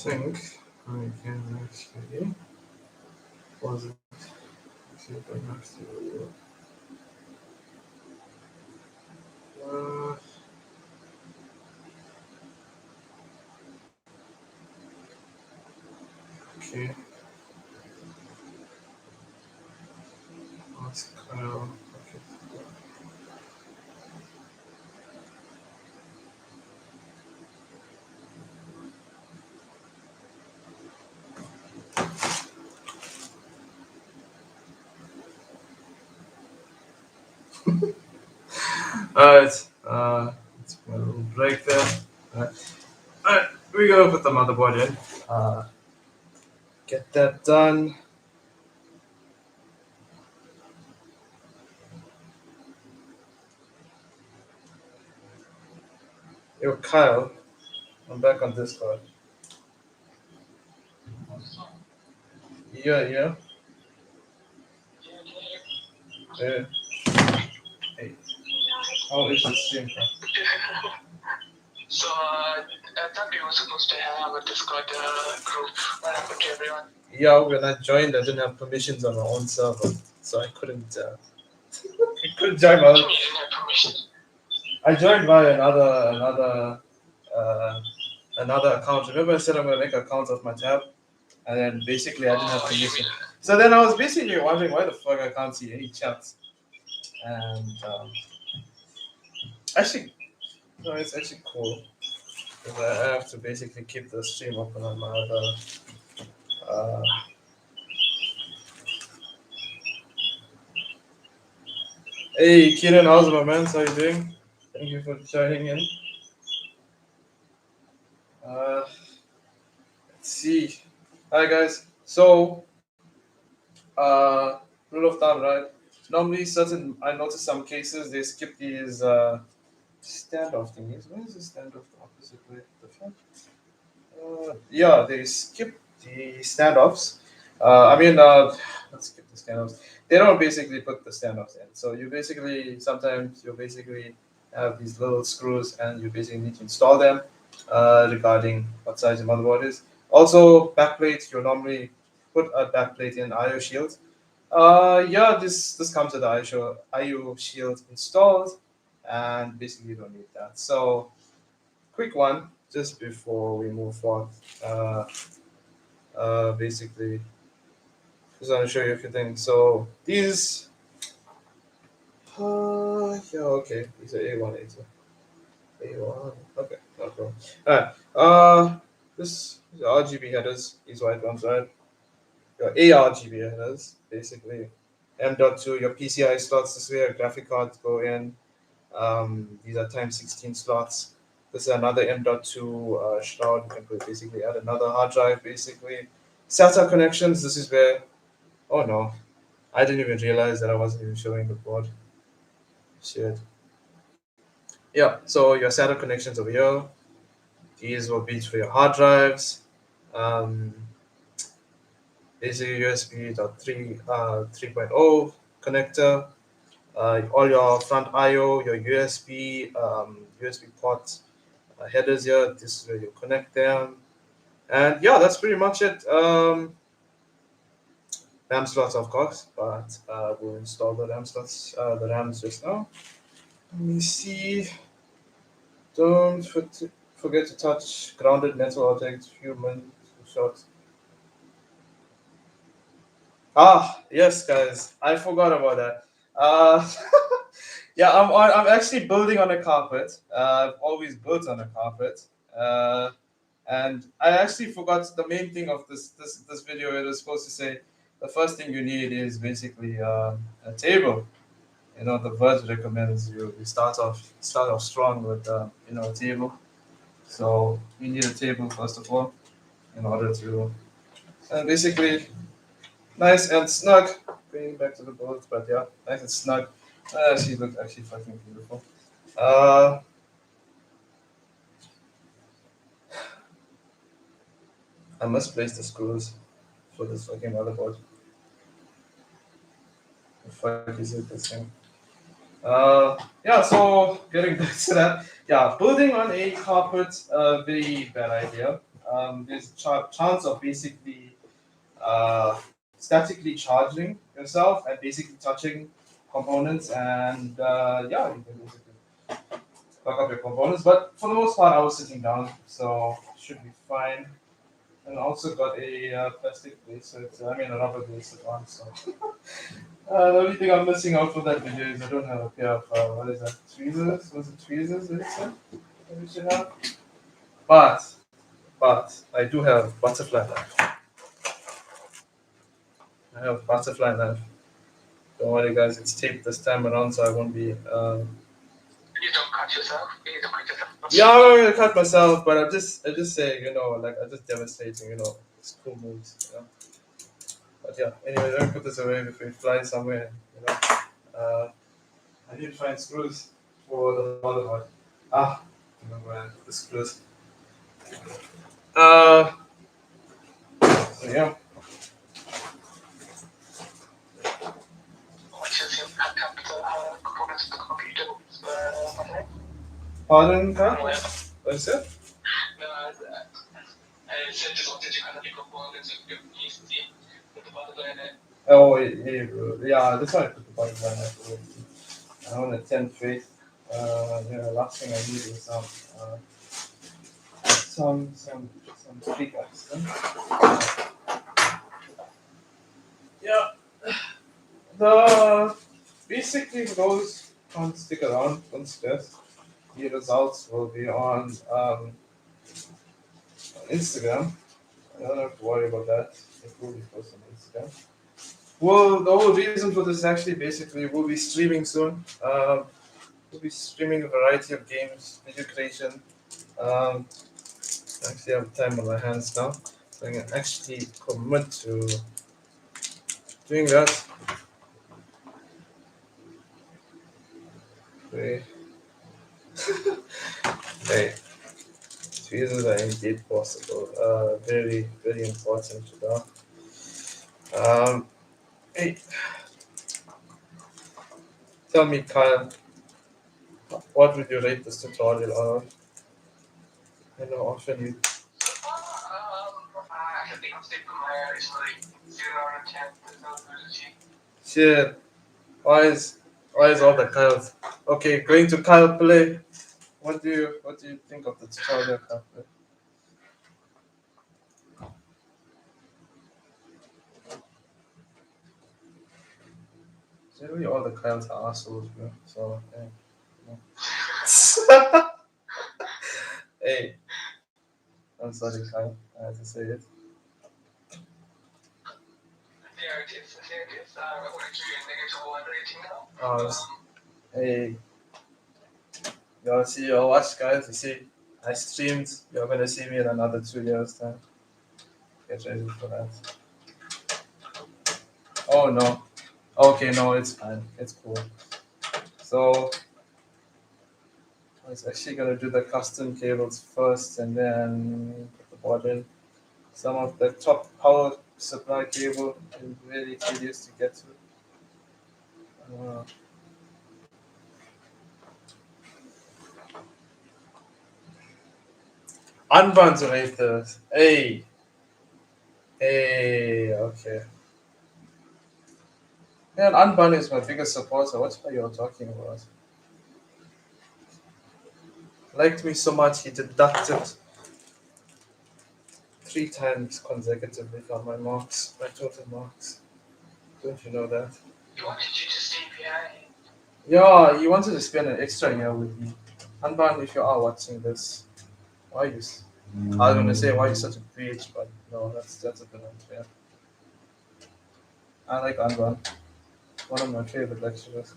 Think I can actually pause it. See if I have to. Uh, Okay. That's kind of okay. Alright. Let's put a little break there. Alright. We go put the motherboard in. Get that done. Yo, Kyle. I'm back on Discord. Yeah, yeah. Yeah. Hey, how is the stream? So, I thought you were supposed to have a Discord group. What happened to everyone? Yeah, when I joined, I didn't have permissions on my own server, so I couldn't. I couldn't join my own. You didn't have permission. I joined via another account. Remember, I said I'm gonna make accounts of my tab, and then basically I didn't have permission. So then I was basically wondering why the fuck I can't see any chats. And actually, no, it's actually cool because I have to basically keep the stream open on my other. Uh, hey, Kieran, how's my man? How you doing? Thank you for joining in. Uh, let's see. Hi guys. So, rule of thumb, right? Normally, I notice some cases they skip these standoff thingies. Where is the standoff the opposite way? The fuck? Yeah, they skip the standoffs. Let's skip the standoffs. They don't basically put the standoffs in. So sometimes you basically have these little screws and you basically need to install them regarding what size your motherboard is. Also, backplate, you normally put a backplate in IO Shield. Yeah, this comes with the IO Shield installed, and basically you don't need that. So, quick one just before we move forward. Uh, Basically, just want to show you a few things. So these, yeah, okay, these are A1, A2, A1. Okay, no problem. All right. This is RGB headers. These white ones, right? Your ARGB headers, basically. M.2, your PCI slots. This is where your graphic cards go in. These are times 16 slots. This is another M.2 shroud. You can basically add another hard drive, basically. SATA connections. This is where, oh no, I didn't even realize that I wasn't even showing the board. Shit. Yeah, so your SATA connections over here. These will be for your hard drives. Um, basically USB.3 3.0 connector. All your front I/O, your USB ports, headers here. This is where you connect them, and yeah, that's pretty much it. RAM slots, of course, but we'll install the RAM slots, the RAMs just now. Let me see. Don't forget to touch grounded metal objects. Human shots. Ah, yes, guys, I forgot about that. Uh, yeah, I'm actually building on a carpet. I've always built on a carpet. Uh, and I actually forgot the main thing of this video. It was supposed to say the first thing you need is basically a table. You know, the Verge recommends you start off strong with a table. So you need a table first of all in order to and basically nice and snug. Going back to the bullets, but yeah, nice and snug. She looked actually fucking beautiful. Uh, I must place the screws for this fucking motherboard. The fuck is it this thing? Yeah, so getting back to that, yeah, building on a carpet, very bad idea. There's chance of basically uh, statically charging yourself and basically touching components, and yeah, you can basically fuck up your components. But for the most part, I was sitting down, so should be fine. and also got a plastic bracelet. I mean, a rubber bracelet on. So the only thing I'm missing out from that video is I don't have a pair of what is that? Tweezers? Was it tweezers? That it said that we should have. But I do have butterfly knife. I have butterfly knife. Don't worry, guys. It's taped this time around, so I won't be. Please don't cut yourself. Please don't cut yourself. Yeah, I'm not gonna cut myself, but I'm just saying, like I'm just demonstrating, it's cool moves, But yeah, anyway, let me put this away before it flies somewhere. I need to find screws for the motherboard. Ah, I don't know where I put the screws. Uh, so yeah. Which is your components of the computer. Pardon, Carl? What's that? I said just wanted to kind of components of your PC with the butterfly in it. Oh, yeah, that's why I put the butterfly knife. I want a 10 face. Last thing I need is some pickaxe. Yeah, the basically for those who can't stick around, don't stress. The results will be on Instagram. I don't have to worry about that. It will be posted on Instagram. Well, the whole reason for this actually basically we'll be streaming soon. We'll be streaming a variety of games, video creation. Um, actually, I have time on my hands now, so I can actually commit to doing that. Okay. Hey, tweezers are indeed possible. Very, very important to know. Hey, tell me, Kyle, what would you rate this tutorial on? I know often you. I think I'm sticking my is like 0 out of 10 ability. Shit. Why is all the Kyles? Okay, going to Kyle play. What do you think of the tutorial, Kyle play? Generally, all the Kyles are assholes, bro. So, yeah. Hey, I'm sorry, Kyle. I have to say it. There it is. I'm going to give you a -1 rating now. Hey, y'all see, y'all watch, guys. You see, I streamed. You're gonna see me in another 2 years' time. Get ready for that. Oh no. Okay, no, it's fine. It's cool. So I was actually gonna do the custom cables first, and then put the board in. Some of the top power supply cable is really tedious to get to. Uh, Unbound generators. Okay. Man, Unbound is my biggest supporter. What are you talking about? Liked me so much he deducted 3 times consecutively from my marks, my total marks. Don't you know that? He wanted you to stay behind. Yeah, he wanted to spend an extra year with me. Unbound, if you are watching this, why you? I was gonna say why you such a bitch, but no, that's a bit unfair. I like Unbound, one of my favorite lecturers.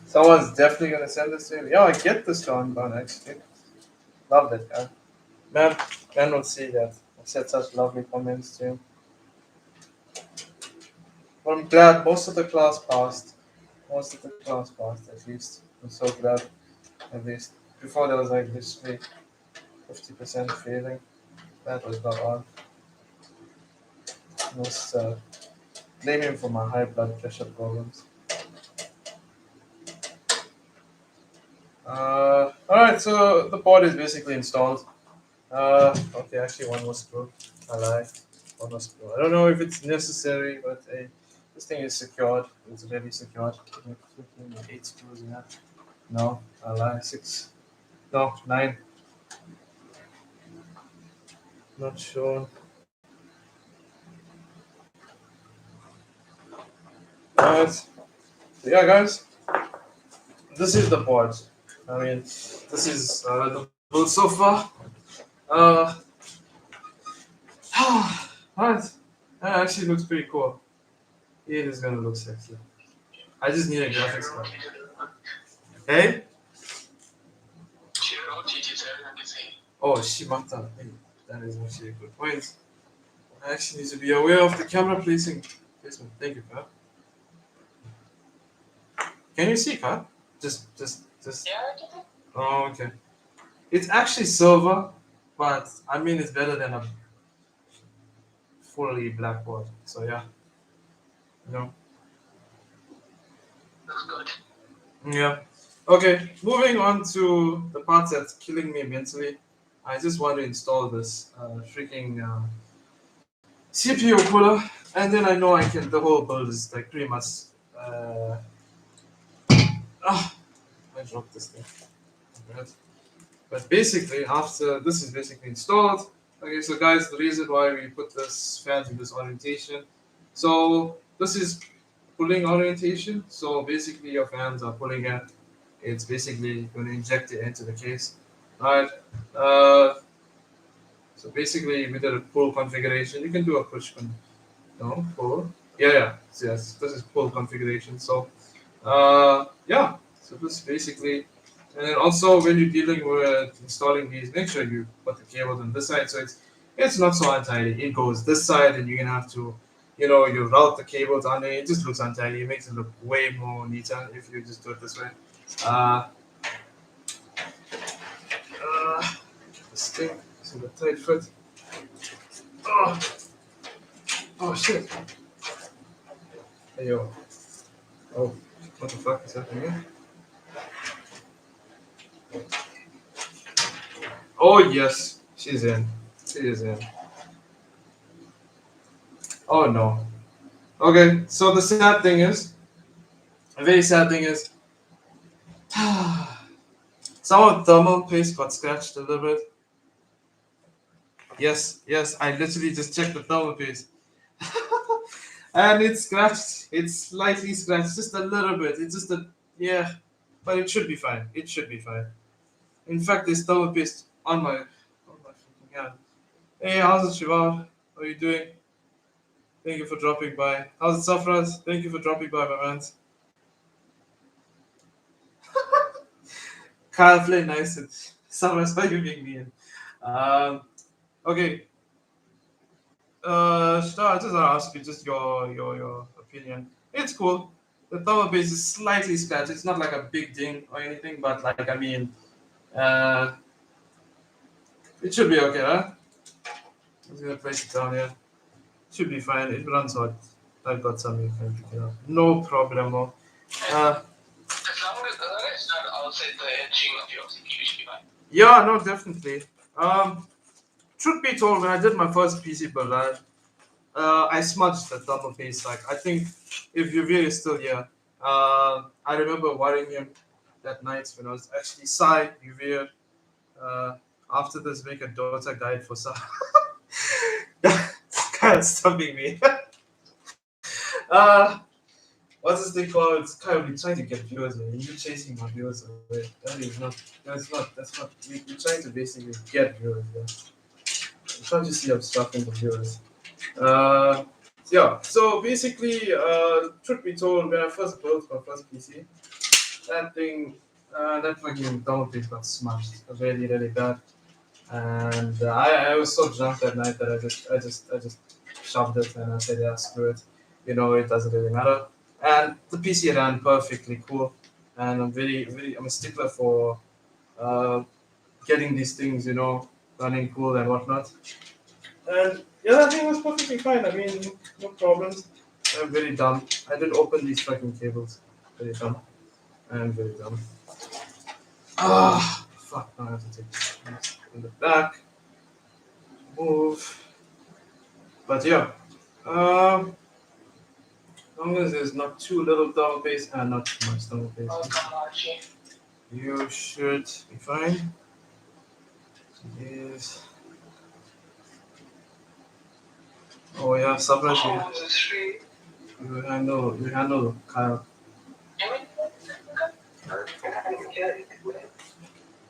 Someone's definitely gonna send this to you. Yeah, I get this to Unbound actually. Love that guy. Man, man will see that. I said such lovely comments to him. But I'm glad most of the class passed. Most of the class passed at least. I'm so glad at least. before there was like this big 50% failing. That was not on. I was blaming for my high blood pressure problems. Alright, so the board is basically installed. Okay, actually one more screw. I lied. One more screw. I don't know if it's necessary, but this thing is secured. It's really secured. Eight screws in that. No, I lie. 6. No, 9. Not shown. Alright. So yeah, guys. This is the board. I mean, this is the build so far. Uh, alright. That actually looks pretty cool. It is gonna look sexy. I just need a graphics card. Hey? Oh, Shimata. Hey, that is actually a good point. I actually need to be aware of the camera placement. Thank you, Kat. Can you see, Kat? Just. Oh, okay. It's actually silver, but I mean it's better than a fully black board. So yeah. No. Looks good. Yeah. Okay, moving on to the part that's killing me mentally. I just want to install this freaking CPU cooler, and then I know I can. The whole build is like pretty much. I dropped this thing. Right. But basically, after this is basically installed. Okay, so guys, the reason why we put this fan in this orientation. So this is pulling orientation. So basically, your fans are pulling it. It's basically going to inject it into the case. Right. So basically, with a pull configuration, you can do a push. No, pull. Yeah. So yes, this is pull configuration. So, yeah. So this basically, and then also when you're dealing with installing these, make sure you put the cables on this side. So it's not so untidy. It goes this side, and you're gonna have to, you route the cables under. It just looks untidy. It makes it look way more neater if you just do it this way. Uh, this thing is in the tight fit. Oh shit. Hey yo. Oh, what the fuck is happening here? Oh yes, she's in. She is in. Oh no. Okay, so the sad thing is, a very sad thing is, some of the thermal paste got scratched a little bit. Yes, I literally just checked the thermal paste. And it's scratched. It's slightly scratched, just a little bit. It's just yeah, but it should be fine. It should be fine. In fact, there's thermal paste on my freaking hand. Hey, how's it, Shiva? How are you doing? Thank you for dropping by. How's it, Safras? Thank you for dropping by, my man. Kyle Flynn, nice. Safras, why are you being mean? Okay. Shita, I just want to ask you just your opinion. It's cool. The thermal base is slightly scratched. It's not like a big ding or anything, but like I mean, uh, it should be okay, huh? I'm just gonna place it down here. Should be fine. It runs hot. I've got some you can pick it up. No problemo. As long as it's not outside the edging of your CPU, should be fine. Yeah, no, definitely. Truth be told, when I did my first PC build, I smudged the thermal paste. Like I think if Yuvir is still here, I remember worrying him that night when I was actually Sai Yuvir. After this, make a Dota guide for Sai. Kind of stumping me. uh, what's this thing called? It's kind of trying to get viewers, man. You're chasing my viewers away. That is not. That's not. You're trying to basically get viewers. Yeah. I'm trying to see obstructing the viewers. Yeah. So basically, truth be told, when I first built my first PC, that fucking thermal paste got smashed really, really bad. And I was so drunk that night that I just shoved it and I said, yeah, screw it. It doesn't really matter. And the PC ran perfectly cool. And I'm a stickler for getting these things, running cool and whatnot. And yeah, that thing was perfectly fine. I mean, no problems. I'm very dumb. I did open these fucking cables. Very dumb. I'm very dumb. Ah, fuck. Now I have to take this in the back. Move. But yeah. As long as there's not too little thermal paste and not too much thermal paste, Welcome, Archie. you should be fine. Yes. Oh yeah, surprise you. How's the street? You handle Kyle.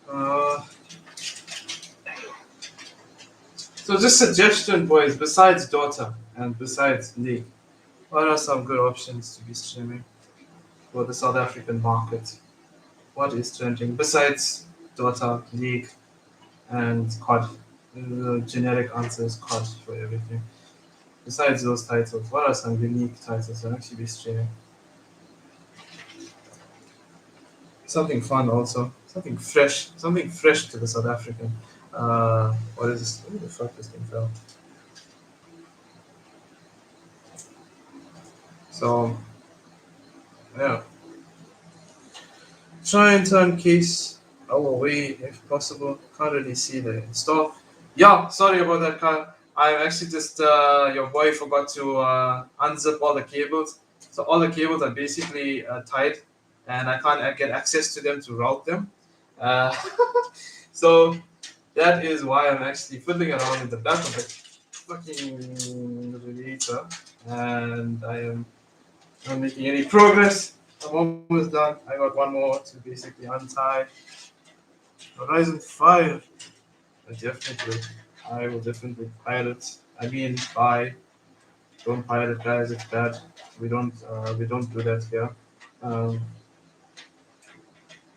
Uh, so just suggestion, boys. Besides Dota and besides League, what are some good options to be streaming for the South African market? What is trending besides Dota, League, and COD? The generic answer is COD for everything. Besides those titles, what are some unique titles that actually be streaming? Something fun also, something fresh to the South African. What is this? Where the fuck this thing fell? So, yeah. Try and turn case our way if possible. Can't really see the install. Yeah, sorry about that, Kyle. I actually just, your boy forgot to unzip all the cables. So all the cables are basically tied, and I can't get access to them to route them. Uh, so that is why I'm actually fiddling around in the back of the fucking radiator, and I am not making any progress. I'm almost done. I got one more to basically untie. Horizon 5. I will definitely pilot. I mean, buy. Don't pilot, guys. It's bad. We don't do that here. Um,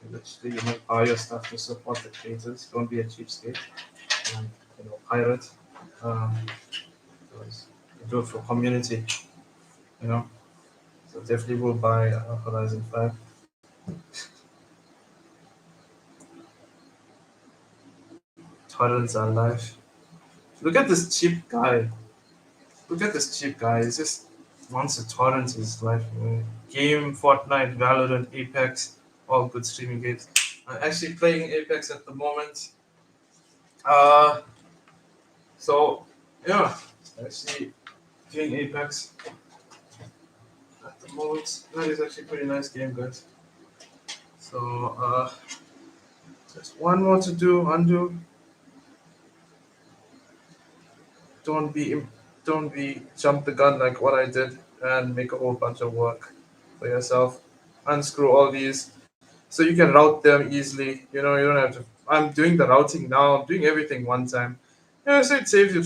Literally, you might buy your stuff to support the creators. Don't be a cheapskate. And, pirate. Um, because you do it for community. You know. So definitely will buy Horizon 5. Torrents are life. Look at this cheap guy. Look at this cheap guy. He just wants to torrent his life away. Game, Fortnite, Valorant, Apex, all good streaming games. I'm actually playing Apex at the moment. Uh, so yeah, actually doing Apex at the moment. That is actually a pretty nice game, guys. So just one more to do, undo. Don't be don't be jump the gun like what I did and make a whole bunch of work for yourself. Unscrew all these so you can route them easily. You don't have to. I'm doing the routing now. I'm doing everything one time. Yeah, so it saves you.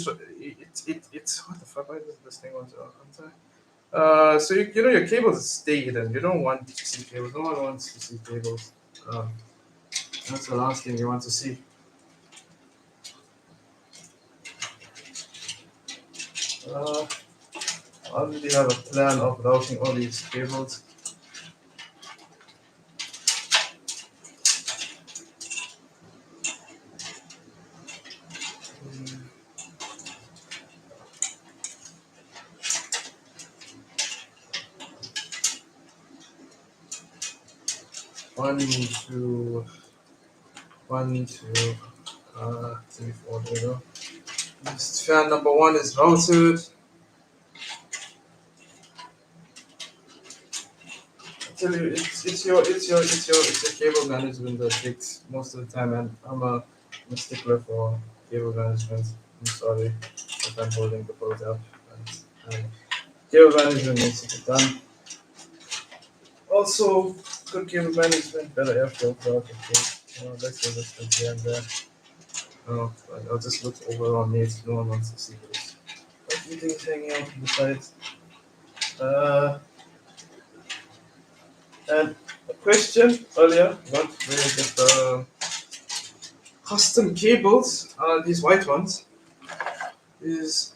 It's what the fuck? Why does this thing want to untie? So your cables stay hidden. You don't want to see cables. No one wants to see cables. Um, that's the last thing you want to see. Uh, I already have a plan of routing all these cables. Mm, 1, 2, 1, 2, 3, 4. There we go. This fan number 1 is routed. I tell you, it's your cable management that takes most of the time, and I'm a stickler for cable management. I'm sorry if I'm holding the boat up. And cable management needs to be done. Also, good cable management, better airflow throughout the cable. Less resistance here and there. Oh, I'll just look over on it. No one wants to see this. What do you think is hanging out on the sides? And a question earlier, what where you get the custom cables, these white ones, is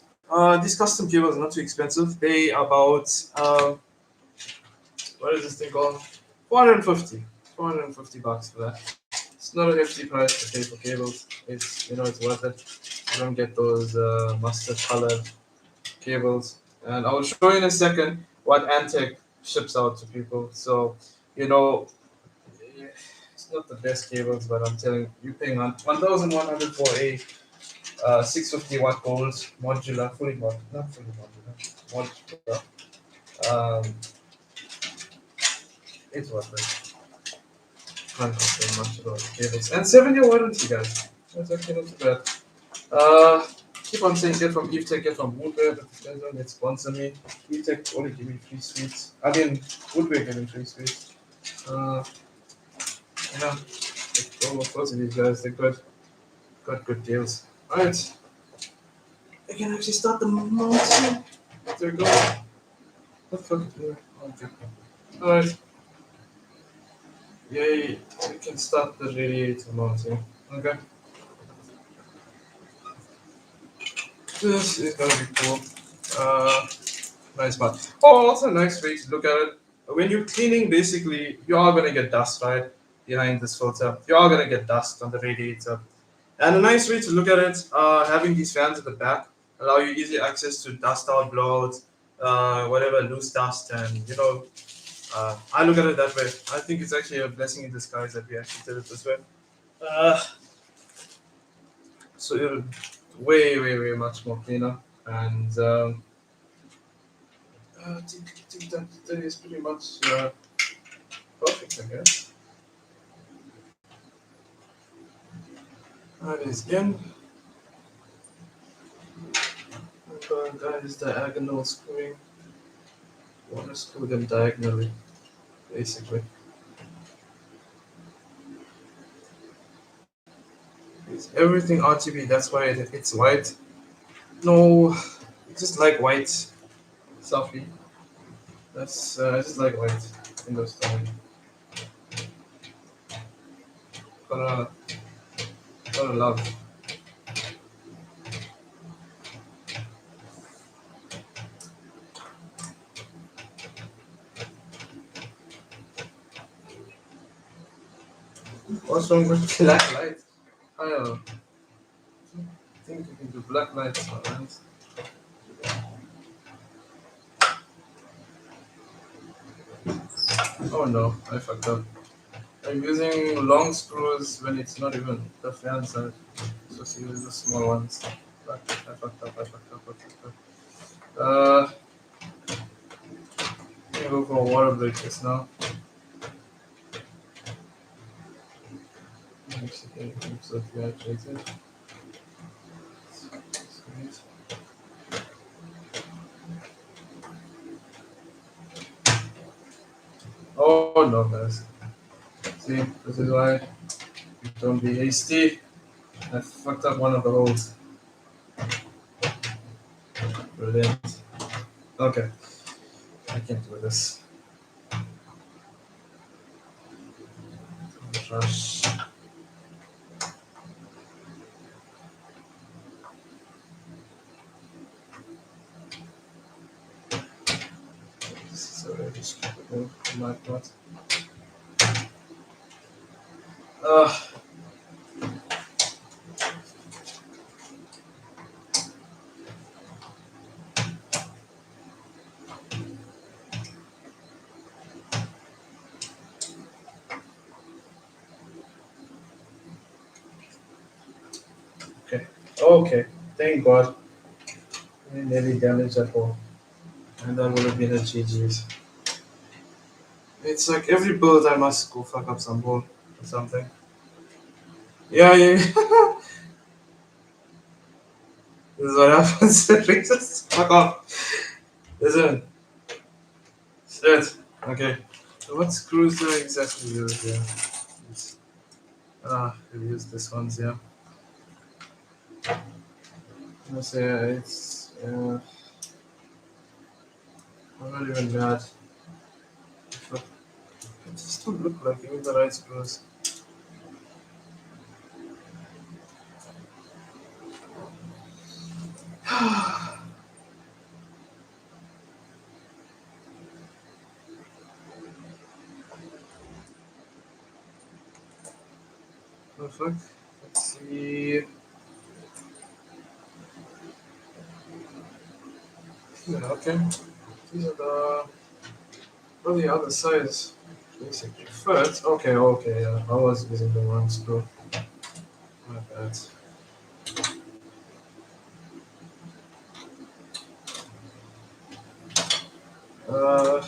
these custom cables are not too expensive. They about what is this thing called? 450 bucks for that. it's not a hefty price to pay for cables. It's worth it. You don't get those mustard colored cables. And I'll show you in a second what Antec ships out to people. So, you know, it's not the best cables, but I'm telling you, you're paying 1,100 for a 650 watt gold modular, not fully modular. Um, it's worth it. Can't complain much about the cables. And 7-year warranty, guys. That's actually not too bad. Uh, keep on saying get from EveTech, get from Woodware, but they don't sponsor me. EveTech only give me free sweets. I mean, Woodware give me free sweets. Uh, yeah, go of course these guys, they got good deals. Alright, I can actually start the mountain. There we go. What the fuck is there? Okay. Alright, yay, we can start the radiator mounting. Okay. This is gonna be cool. Uh, nice part. Oh, also a nice way to look at it. When you're cleaning, basically, you are gonna get dust, right? Behind this filter, you are gonna get dust on the radiator. And a nice way to look at it, having these fans at the back allow you easy access to dust out, blowouts, whatever loose dust, and I look at it that way. I think it's actually a blessing in disguise that we actually did it this way. Uh, so it'll way, way, way much more cleaner, and I think that is pretty much perfect, I guess. That is in. That is diagonal screwing. You want to screw them diagonally, basically. It's everything RGB, that's why it's white. No, I just like white. Selfie. I just like white in those time. Gotta, gotta love. What's wrong with black light? I don't know. I think you can do black lights, alright? Oh no, I fucked up. I'm using long screws when it's not even the fan side. Just use the small ones. Fuck, I fucked up, I fucked up, I fucked up. Uh, I'm gonna go for a water break just now. Actually, keeps it dehydrated. Squeeze. Oh no, guys. See, this is why don't be hasty. I fucked up one of the holes. Brilliant. Okay, I can't do this. Trash. This is already stupid move on my part. Uh, okay. Okay. Thank God. I nearly damaged that hole. And that would have been a GG's. It's like every build I must go fuck up some hole or something. Yeah, yeah. This is what happens. Just fuck off. Listen. Shit. Okay. So what screws do I exactly use here? It's- we'll use this ones here. Let's say it's I'm not even mad. But it just don't look like even the right screws. the fuck? Let's see. Yeah, okay. These are the other sides. Basically. First, okay, yeah. I was using the wrong screw. My bad. Uh,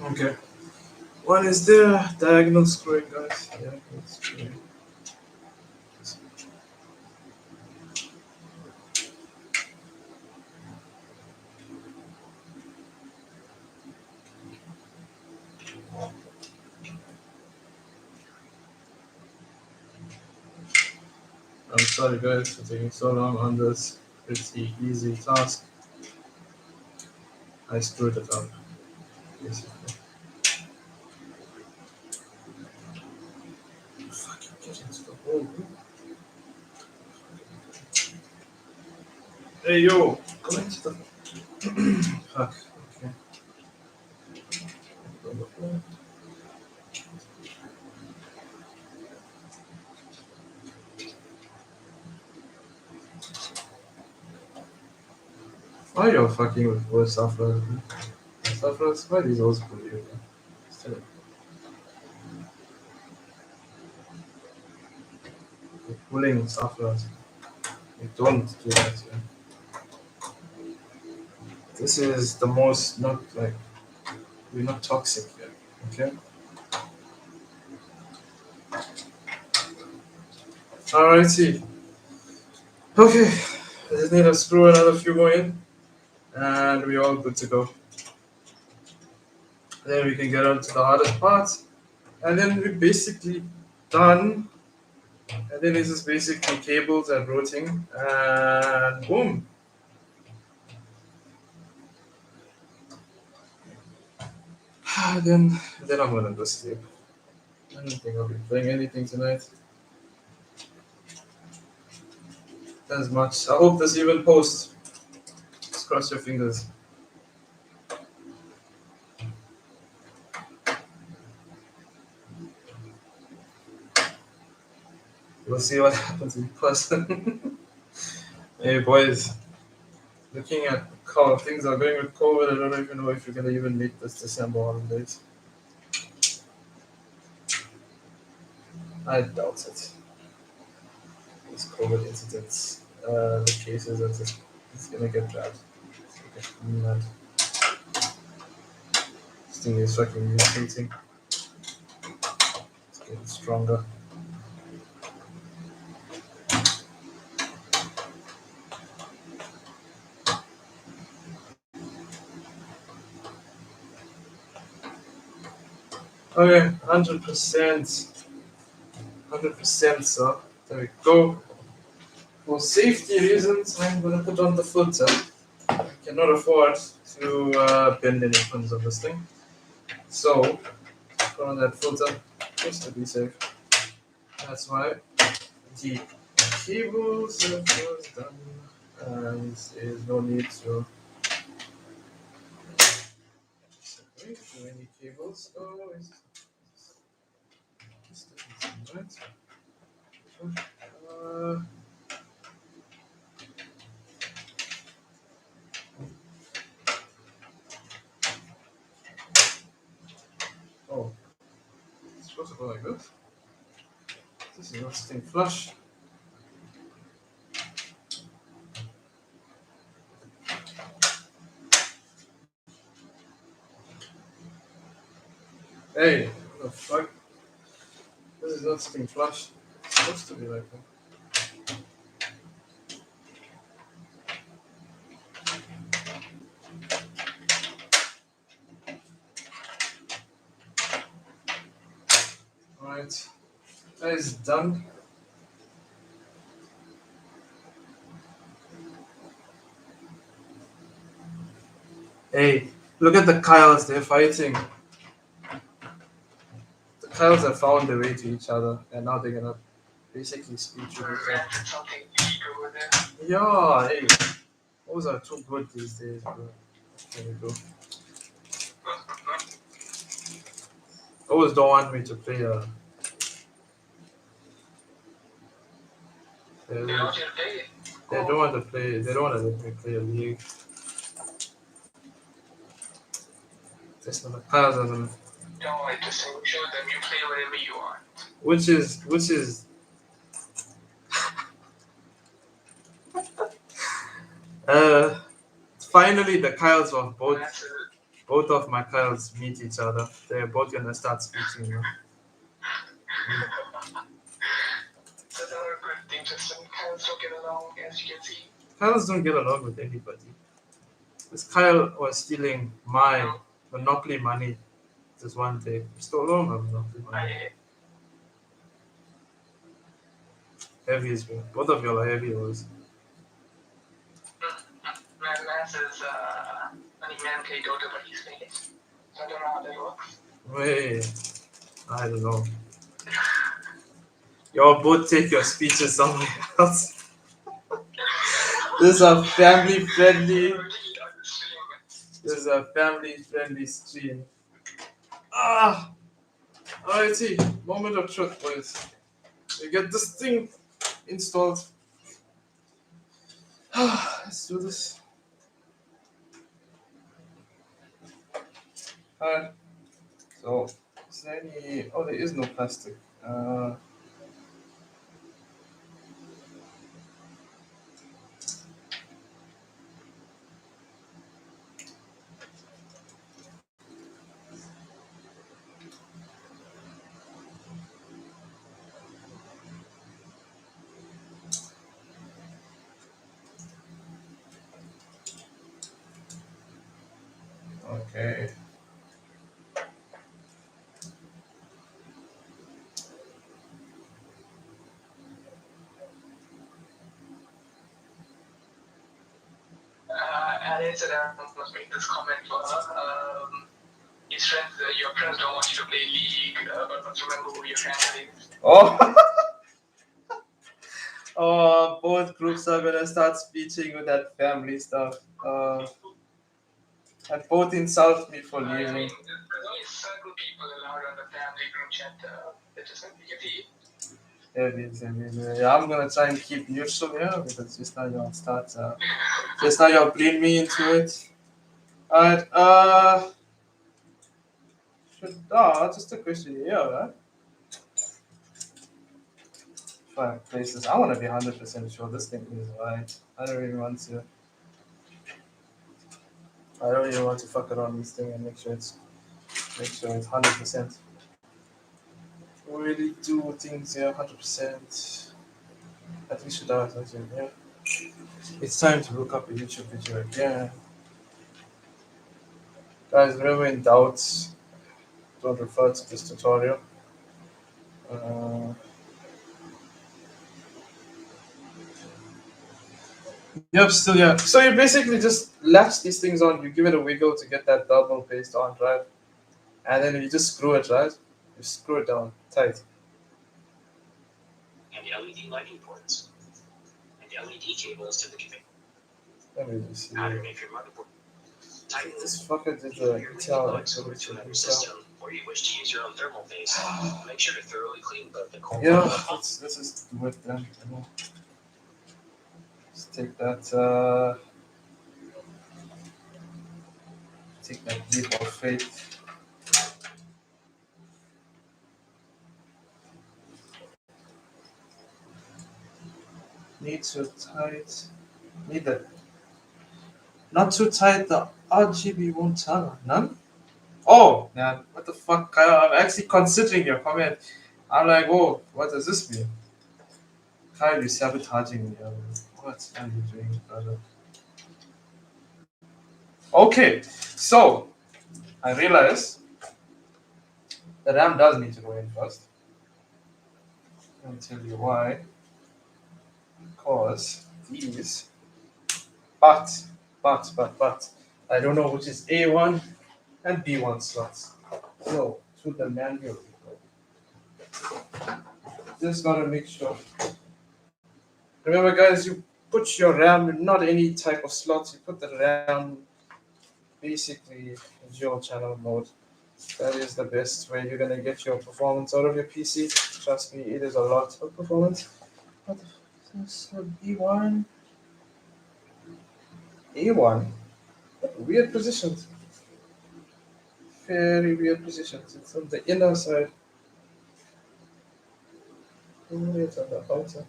okay. One is the diagonal screwing, guys. Diagonal screwing. I'm sorry, guys, for taking so long on this pretty easy task. I screwed it up, basically. Fucking get into the hole. Hey, yo! Come into the. Fuck. Okay. Why are you fucking with Safra? Safra, why are these always put you? Still, you're pulling Safra. You don't do that, yeah. This is the most not like we're not toxic here, okay? Alrighty. Okay. I just need to screw another few more in, and we're all good to go. Then we can get on to the hardest part, and then we're basically done. And then this is basically cables and routing, and boom. Then I'm gonna go sleep. I don't think I'll be playing anything tonight. As much. I hope this even posts. Just cross your fingers. We'll see what happens in person. Hey boys, looking at how things are going with COVID, I don't even know if we're gonna even meet this December holidays. I doubt it. These COVID incidents, the cases, it's gonna get bad. It's gonna get mad. This thing is fucking mutating. It's getting stronger. Okay, 100%. 100%, sir. There we go. For safety reasons, I'm gonna put on the filter. I cannot afford to bend any pins on this thing. So, put on that filter just to be safe. That's why the cable setup was done. And there's no need to separate too many cables. Oh, it's right. Uh, oh, it's supposed to go like this. This is not sitting flush. Hey, what the fuck? This is not sitting flush. It's supposed to be like that. Alright, that is done. Hey, look at the Kyles, they're fighting. The Kyles have found their way to each other, and now they're gonna basically speed through each other. Yeah, hey, those are too good these days, bro. There we go. Always don't want me to play. They, They want you to play it. they don't want to play. They don't want to let me play a league. That's not a cause of them. Don't worry, just show them you play whatever you want. Which is finally the Kyles of both of my Kyles meet each other. They're both gonna start speaking now. That's another good thing, just some Kyles don't get along, as you can see. Kyles don't get along with anybody. This Kyle was stealing my Monopoly money this one day. He stole all my Monopoly money. Heavy as well. Both of y'all are heavy always. Man says, only man can daughter, but he's famous. So I don't know how that works. Wait, I don't know. Y'all both take your speeches somewhere else. This is a family friendly. This is a family friendly stream. Alrighty, moment of truth, boys. We get this thing installed. Let's do this. Alright. So, is there any? Oh, there is no plastic. Okay. Added said I must make this comment for his friends, your friends don't want you to play League, but must remember who your friend is. Oh. Oh, both groups are gonna start speeching with that family stuff. And both insult me for leaving. I mean, there's only certain people allowed on the family group chat. That just have to get Yeah, I'm gonna try and keep neutral here because just now y'all start. Just now y'all bring me into it. Alright. Just a question here, right? Five places. I want to be 100% sure this thing is right. I don't really want to fuck around this thing and make sure it's 100%. Really do things here 100%. At least without something, yeah. It's time to look up a YouTube video again. Guys, whenever in doubt, don't refer to this tutorial. Yep, still yeah. So you basically just latch these things on, you give it a wiggle to get that double paste on, right? And then you just screw it, right? You screw it down tight. And the LED lighting ports. And the LED cables to the conveyor. Let me just see. Pattern if your motherboard. Tighten This fucker did the Intel to another system, or you wish to use your own thermal paste. Make sure to thoroughly clean both the core. Yeah, let's just do it then. Let's take that leap of faith. Need to tight. Need the not too tight. The RGB won't turn on. None. Oh man, what the fuck, Kyle? I'm actually considering your comment. I'm like, oh, what does this mean? Kyle, you're sabotaging me. What are you doing, brother? Okay, so I realize the RAM does need to go in first. I'll tell you why. Because these, but, I don't know which is A1 and B1 slots. So, to the manual. Just gotta make sure. Remember, guys, you put your RAM in not any type of slots. You put the RAM basically in dual channel mode. That is the best way you're gonna get your performance out of your PC. Trust me, it is a lot of performance. What the f- is this? E1? E1? Weird positions. Very weird positions. It's on the inner side. It's on the outer.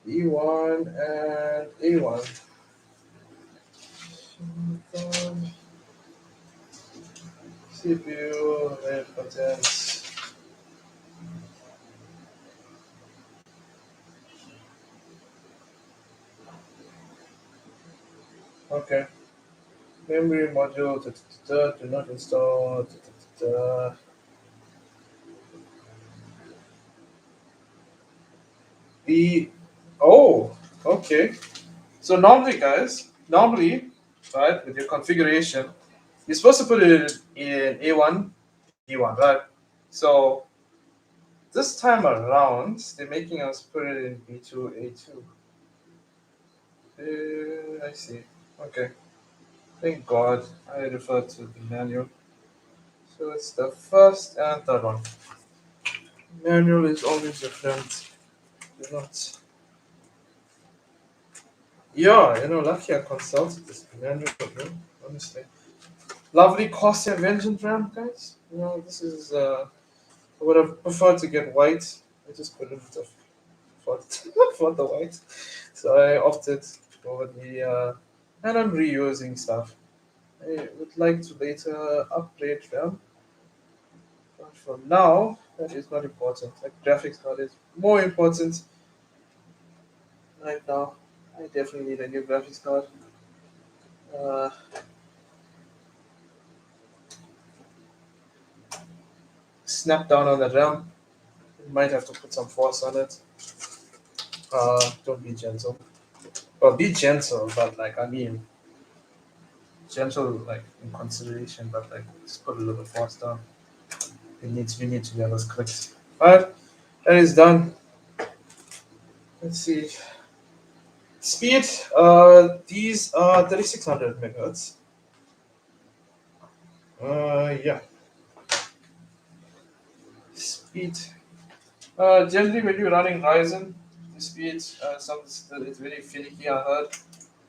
E1 and A1. CPU, red buttons. Okay. Memory module. Do not install. The oh, okay. So normally, right, with your configuration, you're supposed to put it in A1, B1, right? So this time around, they're making us put it in B2, A2. I see. Okay. Thank God I referred to the manual. So it's the first and third one. Manual is always your friend. Do not. Yeah, lucky I consulted this manual, bro. Honestly. Lovely Corsair Vengeance RAM, guys. This is. I would have preferred to get white. I just couldn't afford, afford the white. So I opted for the. And I'm reusing stuff. I would like to later upgrade RAM. But for now, that is not important. Like graphics card is more important right now. I definitely need a new graphics card. Uh, Snap down on the RAM. You might have to put some force on it. Don't be gentle. Well, be gentle, but like I mean, gentle like in consideration, but like just put a little force down. We need to get those clicks. Alright, that is done. Let's see. Speed. These are 3600 megahertz. Yeah. Speed. Generally, when you're running Ryzen, the speed, it's very finicky. I heard,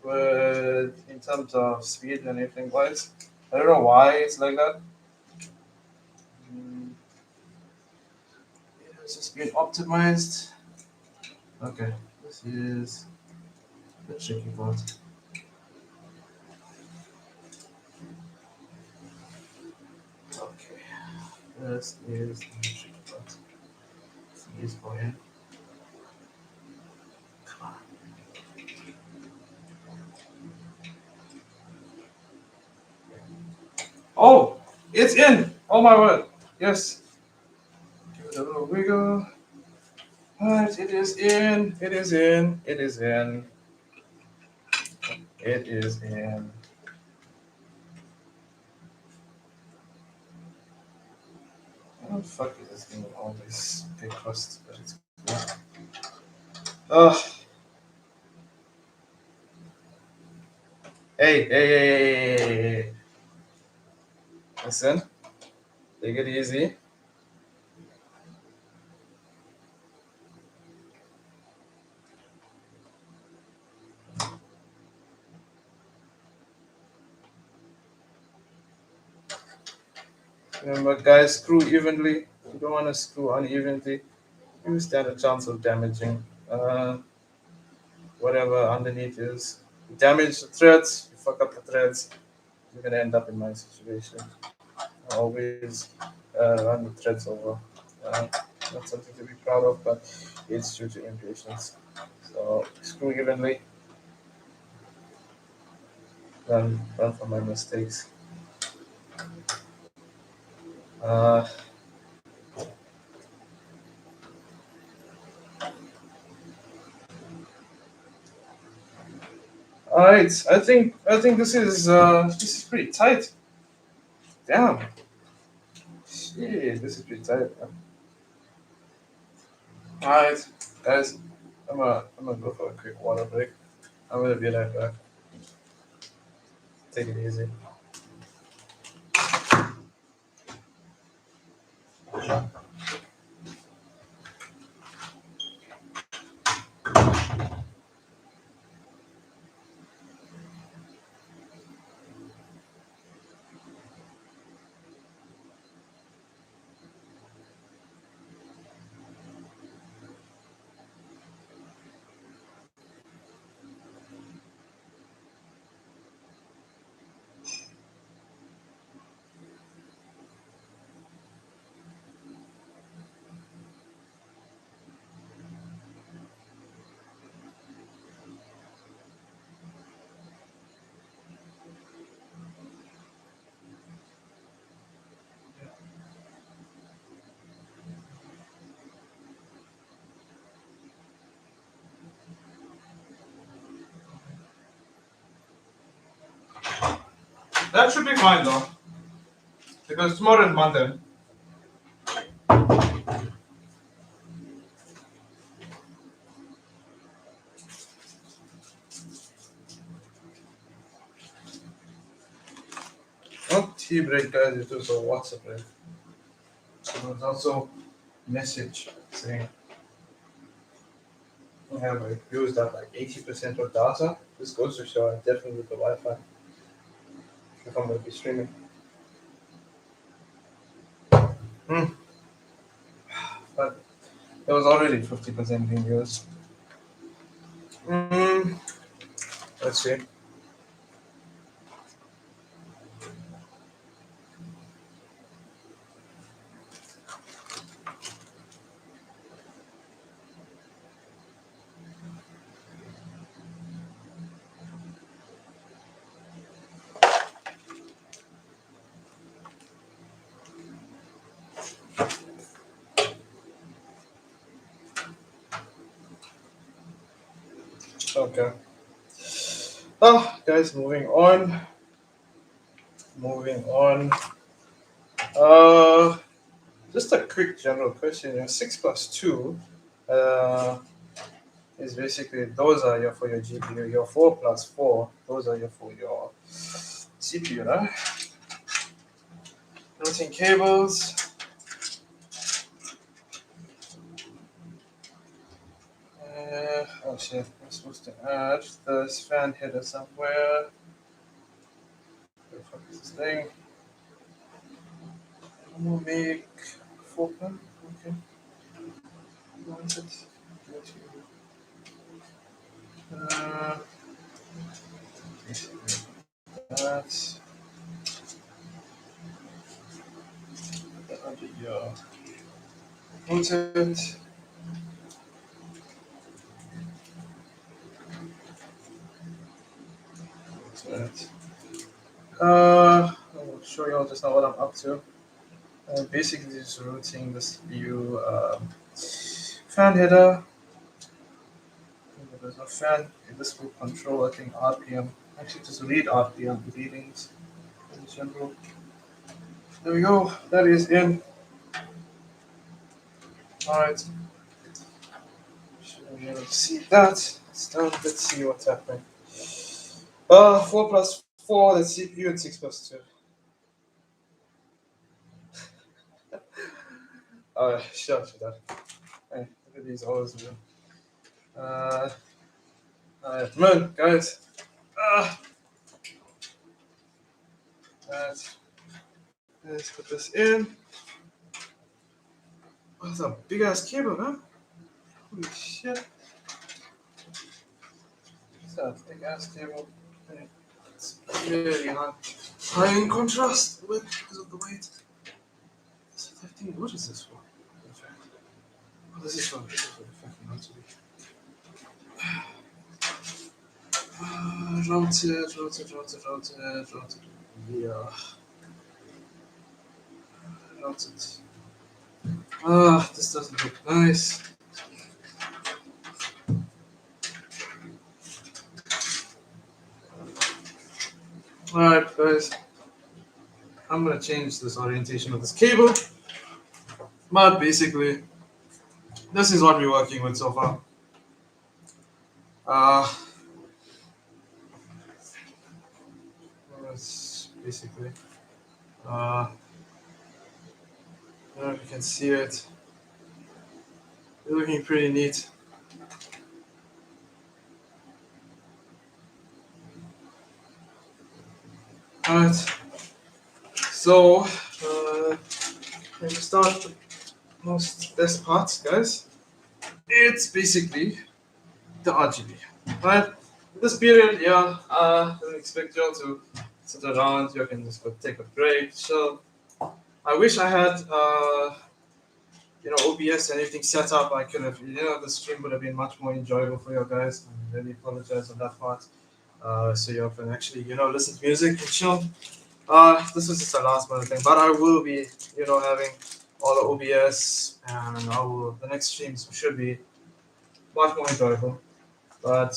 but in terms of speed and everything wise, I don't know why it's like that. Mm, it's just been optimized. Okay, this is the tricky part. Okay, this is the tricky part. This boy. Come on. Oh, it's in. Oh my word. Yes. Give it a little wiggle. Alright, it is in. It is in. It is in. It is in. How the fuck is this thing with all this big crust? But it's cool. Ugh. Hey. Listen, take it easy. Remember, guys, screw evenly. You don't want to screw unevenly. You stand a chance of damaging whatever underneath is. You damage the threads, you fuck up the threads, you're gonna end up in my situation. I always run the threads over. Uh, Not something to be proud of, but it's due to impatience. So screw evenly, learn from my mistakes. Uh, all right, I think this is pretty tight. Damn, shit, this is pretty tight. All right, guys, I'm gonna go for a quick water break. I'm gonna be right back. take it easy. That should be fine though, because tomorrow is Monday. Not tea break, guys. It was a WhatsApp break. So there's also message saying I have used up like 80% of data. This goes to show I definitely need the Wi-Fi if I'm going to be streaming. But it was already 50% being used. Let's see. Okay. Oh, guys, moving on. Moving on. Just a quick general question. Your 6 plus 2 is basically those are your for your GPU. Your 4 plus 4, those are your for your CPU, right? Routing cables. Oh shit, I'm supposed to add this fan header somewhere. Where the fuck is this thing? I'm gonna make 4 pin. Okay. Where is it? Basically that. Under your content. That. I'll show you all just now what I'm up to. Basically, just routing the CPU fan header. There's no fan. This will control, I think, RPM. Actually, just read RPM readings in general. There we go. That is in. All right. Should be able to see that. It's done. Let's see what's happening. 4 plus 4, that's CPU, and 6 plus 2. Shut that. Hey, look at these always do. Alright, come on, guys. Alright. Let's put this in. Oh, that's a big ass cable, huh? Holy shit. It's a big ass cable. It's really high in contrast with because of the weight. This thing, what is this for? In fact. Oh, this is for the fucking answer. Routed. Yeah. Routed. This doesn't look nice. Alright, guys. I'm gonna change this orientation of this cable. But basically, this is what we're working with so far. That's basically. I don't know if you can see it. It's looking pretty neat. Alright, so let me start the most best parts, guys. It's basically the RGB. Right? This period, yeah, I don't expect you all to sit around. You can just go take a break, chill. I wish I had, OBS and everything set up. I could have, the stream would have been much more enjoyable for you guys. I really apologize on that part. So you can actually, listen to music and chill. This was just a last minute thing, but I will be, having all the OBS, and the next streams should be much more enjoyable. But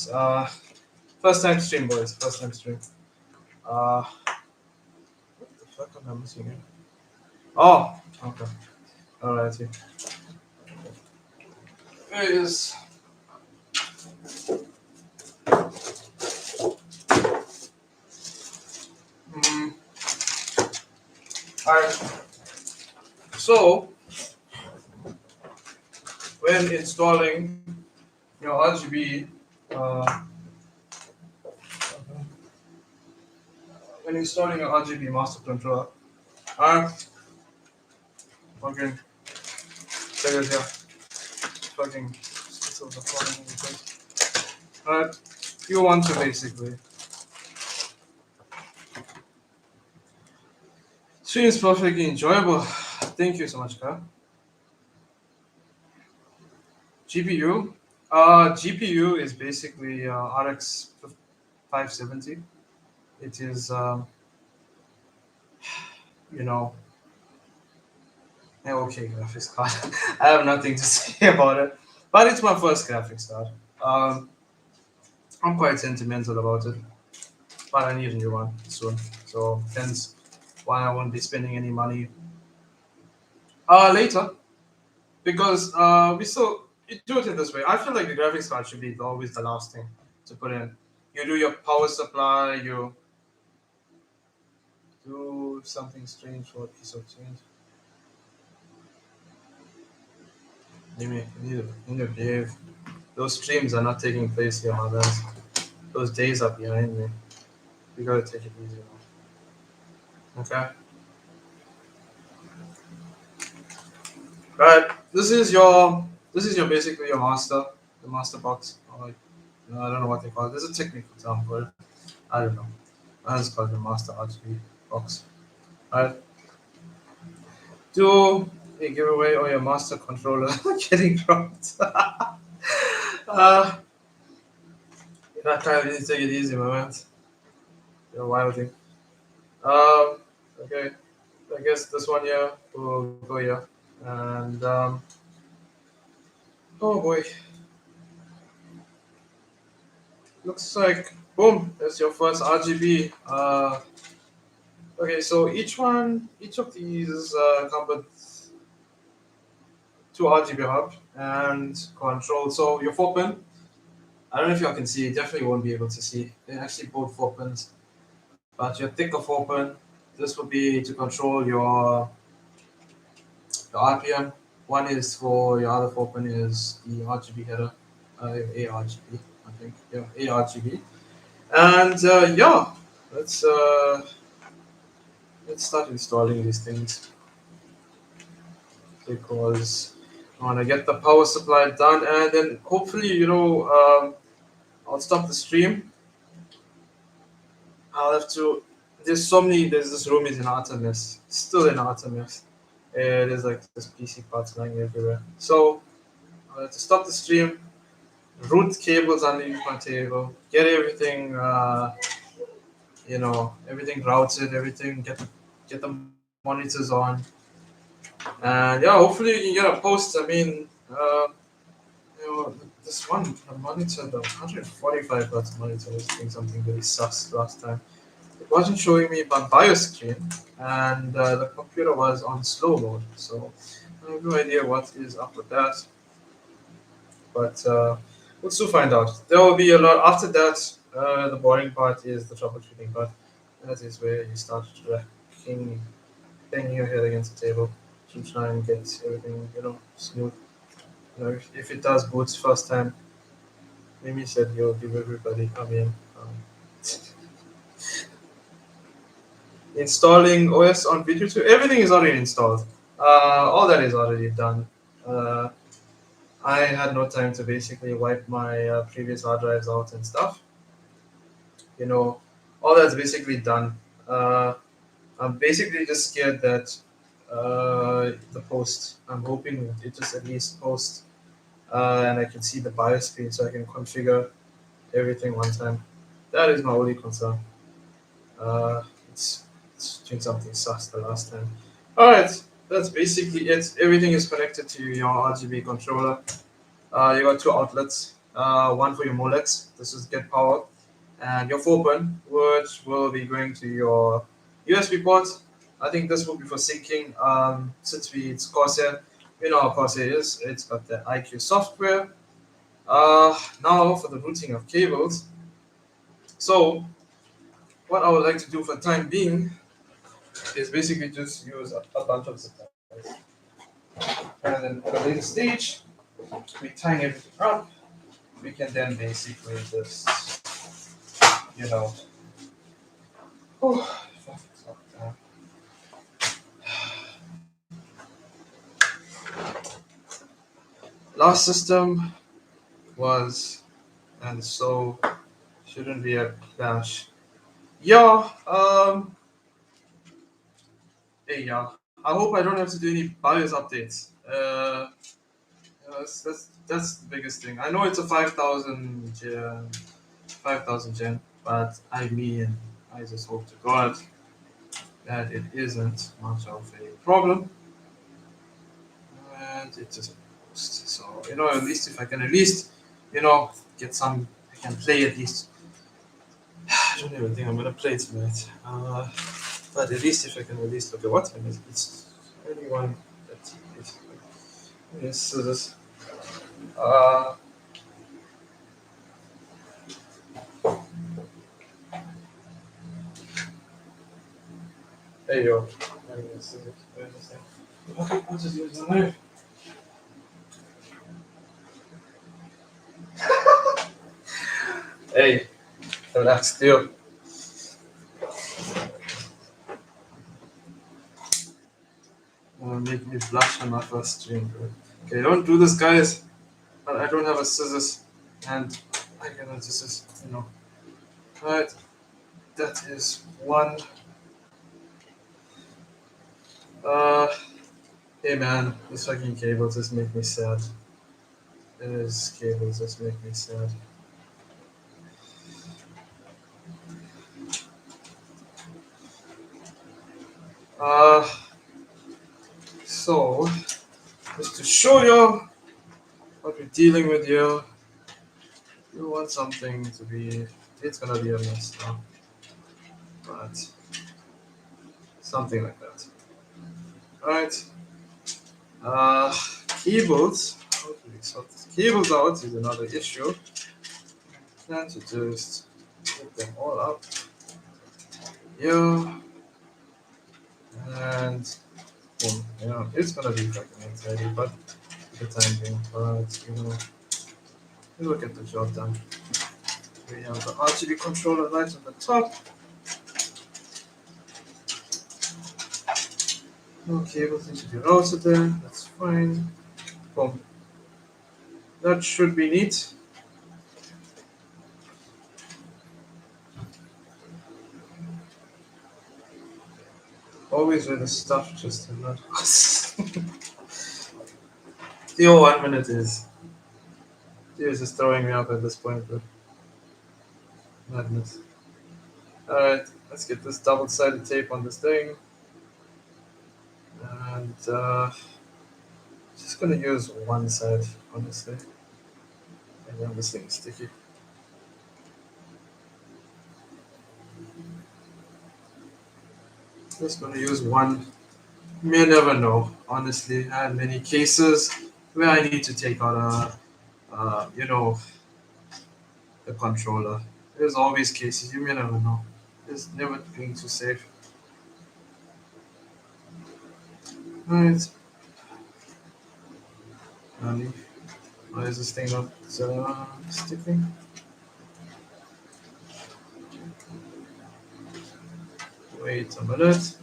first time stream, boys. First time stream. What the fuck am I missing here? Oh, okay. Alrighty. There it is. Alright. So, when installing your RGB, when installing your RGB master controller, okay, check it here. Fucking it's over falling in place. Alright, you want to basically. Stream is perfectly enjoyable. Thank you so much, Kyle. GPU. GPU is basically RX 570. It is, okay graphics card. I have nothing to say about it, but it's my first graphics card. I'm quite sentimental about it, but I need a new one soon. So hence why I won't be spending any money later, because you do it this way. I feel like the graphics card should be always the last thing to put in. You do your power supply, you do something strange for a piece of change. You need to behave. Those streams are not taking place here, my man. Those days are behind me. You gotta take it easy now. Okay? Right. This is your basically your master, the master box. Or like, I don't know what they call it. There's a technical term for it. I don't know. I just call it the master RGB box. Right. Do a giveaway or your master controller getting dropped. That time you need to take it easy, my man. You're wilding. Okay. I guess this one here will go here. And oh boy. Looks like boom, that's your first RGB. Okay, so each of these come with two RGB hubs and control. So your 4-pin, I don't know if y'all can see, you definitely won't be able to see. They're actually both 4-pins. But your thicker 4-pin, this will be to control your RPM. One is for your other 4-pin is the RGB header, ARGB, I think. Yeah, ARGB. And yeah, let's start installing these things, because I want to get the power supply done, and then hopefully, I'll stop the stream. I'll have to. There's this room is an utter mess. Still an utter mess. There's like this PC parts lying everywhere. So I'll have to stop the stream, route cables underneath my table, get everything, everything routed, everything, get the monitors on, and yeah, hopefully you can get a post. I mean, this one the monitor, the 145 hertz monitor, was doing something really sus last time. It wasn't showing me my BIOS screen, and the computer was on slow mode, so I have no idea what is up with that. But we'll soon find out. There will be a lot after that. The boring part is the troubleshooting part. That is where you start banging your head against the table to try and get everything, smooth. If it does boots first time, Mimi said you'll give everybody, installing OS on video 2. Everything is already installed. All that is already done. Uh, I had no time to basically wipe my previous hard drives out and stuff. All that's basically done. I'm basically just scared that the post. I'm hoping it just at least post, and I can see the BIOS screen so I can configure everything one time. That is my only concern. Uh, it's doing something sus the last time. All right, that's basically it. Everything is connected to your RGB controller. You got two outlets. One for your Molex. This is get power, and your 4-pin, which will be going to your USB port. I think this will be for syncing. Since it's Corsair, you know how Corsair is. It's got the IQ software. Now for the routing of cables. So what I would like to do for the time being is basically just use a bunch of supplies. And then at a later stage, we tying everything up. We can then basically just, oh, fuck, it's locked down. Last system was, and so shouldn't be a clash. Yeah, hey, yeah. I hope I don't have to do any BIOS updates. That's the biggest thing. I know it's a 5,000 gen, but I just hope to God that it isn't much of a problem. And it just boosts. So at least if I can get some, I can play at least. I don't even think I'm gonna play tonight. But at least if I can at least look at what time is it? It's 21. Yes, so this. There you go. Okay, I'll just use the knife. Hey, relax, still. Make me blush on my first stream, bro. Okay, don't do this, guys. But I don't have a scissors, and I cannot just, Right, that is one. Hey man, these fucking cables just make me sad. These cables just make me sad. So, just to show you what we're dealing with here, you want something to be, it's gonna be a mess now, but something like that. Alright, cables, how do we sort this? Cables out is another issue. Can't you just put them all up here, and boom, it's gonna be fucking anxiety, but for the time being, we'll get the job done. We have the RGB controller right on the top. No cables into the router there, that's fine. Boom. That should be neat. Always with the stuff just in that. Still 1 minute is. He's just throwing me up at this point, but madness. Alright, let's get this double-sided tape on this thing. And just gonna use one side, honestly. And then this thing is sticky. Just gonna use one. You may never know, honestly. I have many cases where I need to take out the controller. There's always cases, you may never know. It's never being too safe. Right. Why is this thing not sticking? Wait a minute.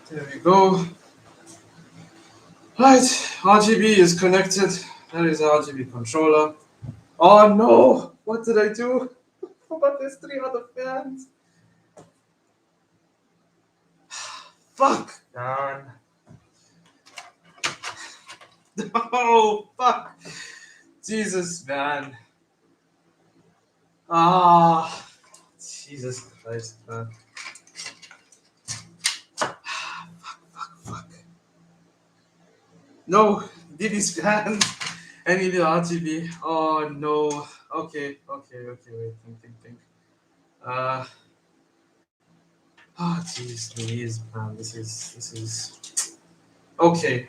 There we go. Right, RGB is connected. That is RGB controller. Oh no! What did I do? But there's 3 other fans. Fuck! Darn. Oh fuck! Jesus, man. Ah, Jesus Christ, man. Fuck. No, Diddy's fan. I need the RGB. Oh no. Okay. Wait, think. Uh. Oh, jeez, Louise, man. This is. Okay.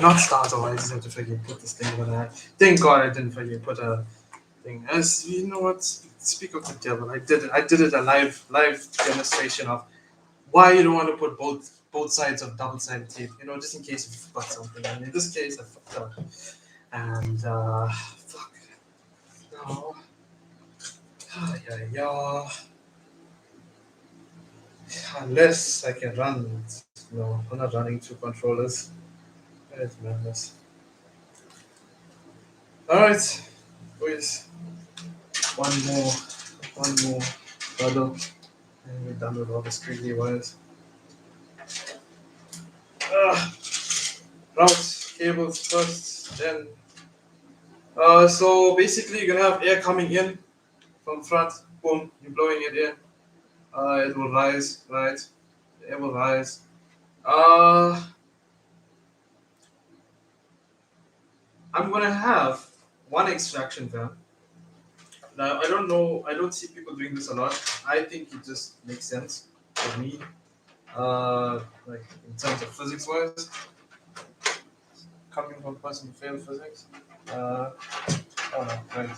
Not start or I just have to freaking put this thing over that. Thank God I didn't freaking put a thing. As you know what? Speak of the devil. I did it a live demonstration of why you don't want to put both sides of double-sided tape, just in case you forgot something. And in this case, I fucked up. And fuck. No. Yeah. Unless I can run. No, I'm not running 2 controllers. That is madness. Alright, boys. One more hurdle. And we're done with all the squiggly wires. Routes, cables first, then. So basically, you're gonna have air coming in from front. Boom, you're blowing it in. It will rise, right? The air will rise. I'm gonna have one extraction fan. Now I don't know. I don't see people doing this a lot. I think it just makes sense for me. Like in terms of physics wise, coming from a person who failed physics. Oh no, right.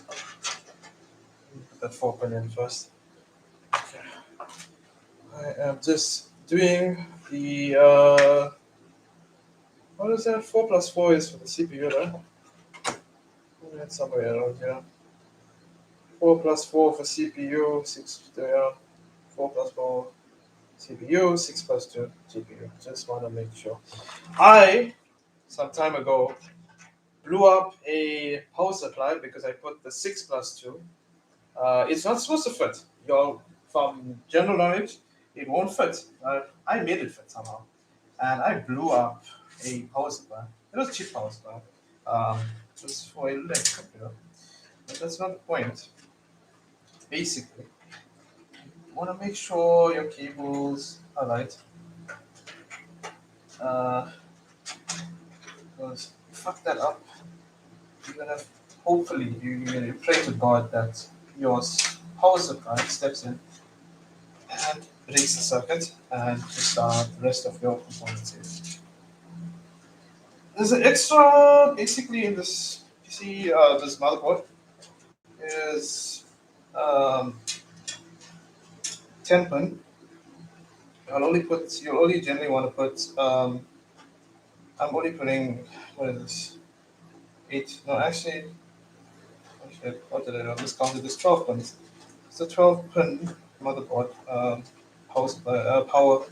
Put that 4 pin in first. Okay. I am just doing the what is that? 4 plus 4 is for the CPU, right? That's somewhere around here. 4 plus 4 for CPU, 6 there. 4 plus 4 CPU, 6 plus 2 GPU. Just want to make sure. I, some time ago, blew up a power supply because I put the 6 plus 2. It's not supposed to fit. From general knowledge, it won't fit. I made it fit somehow. And I blew up a power supply. It was a cheap power supply. Just for a Linux computer. But that's not the point. Basically, you want to make sure your cables are right. Because you fuck that up, you're gonna hopefully you pray to God that your power supply steps in and breaks the circuit and you start the rest of your components here. There's an extra basically in this PC, this motherboard is 10 pin. You'll only generally want to put I'm only putting, what is this? 8, no actually, what did I do? I miscounted this 12 pins. It's a 12 pin motherboard power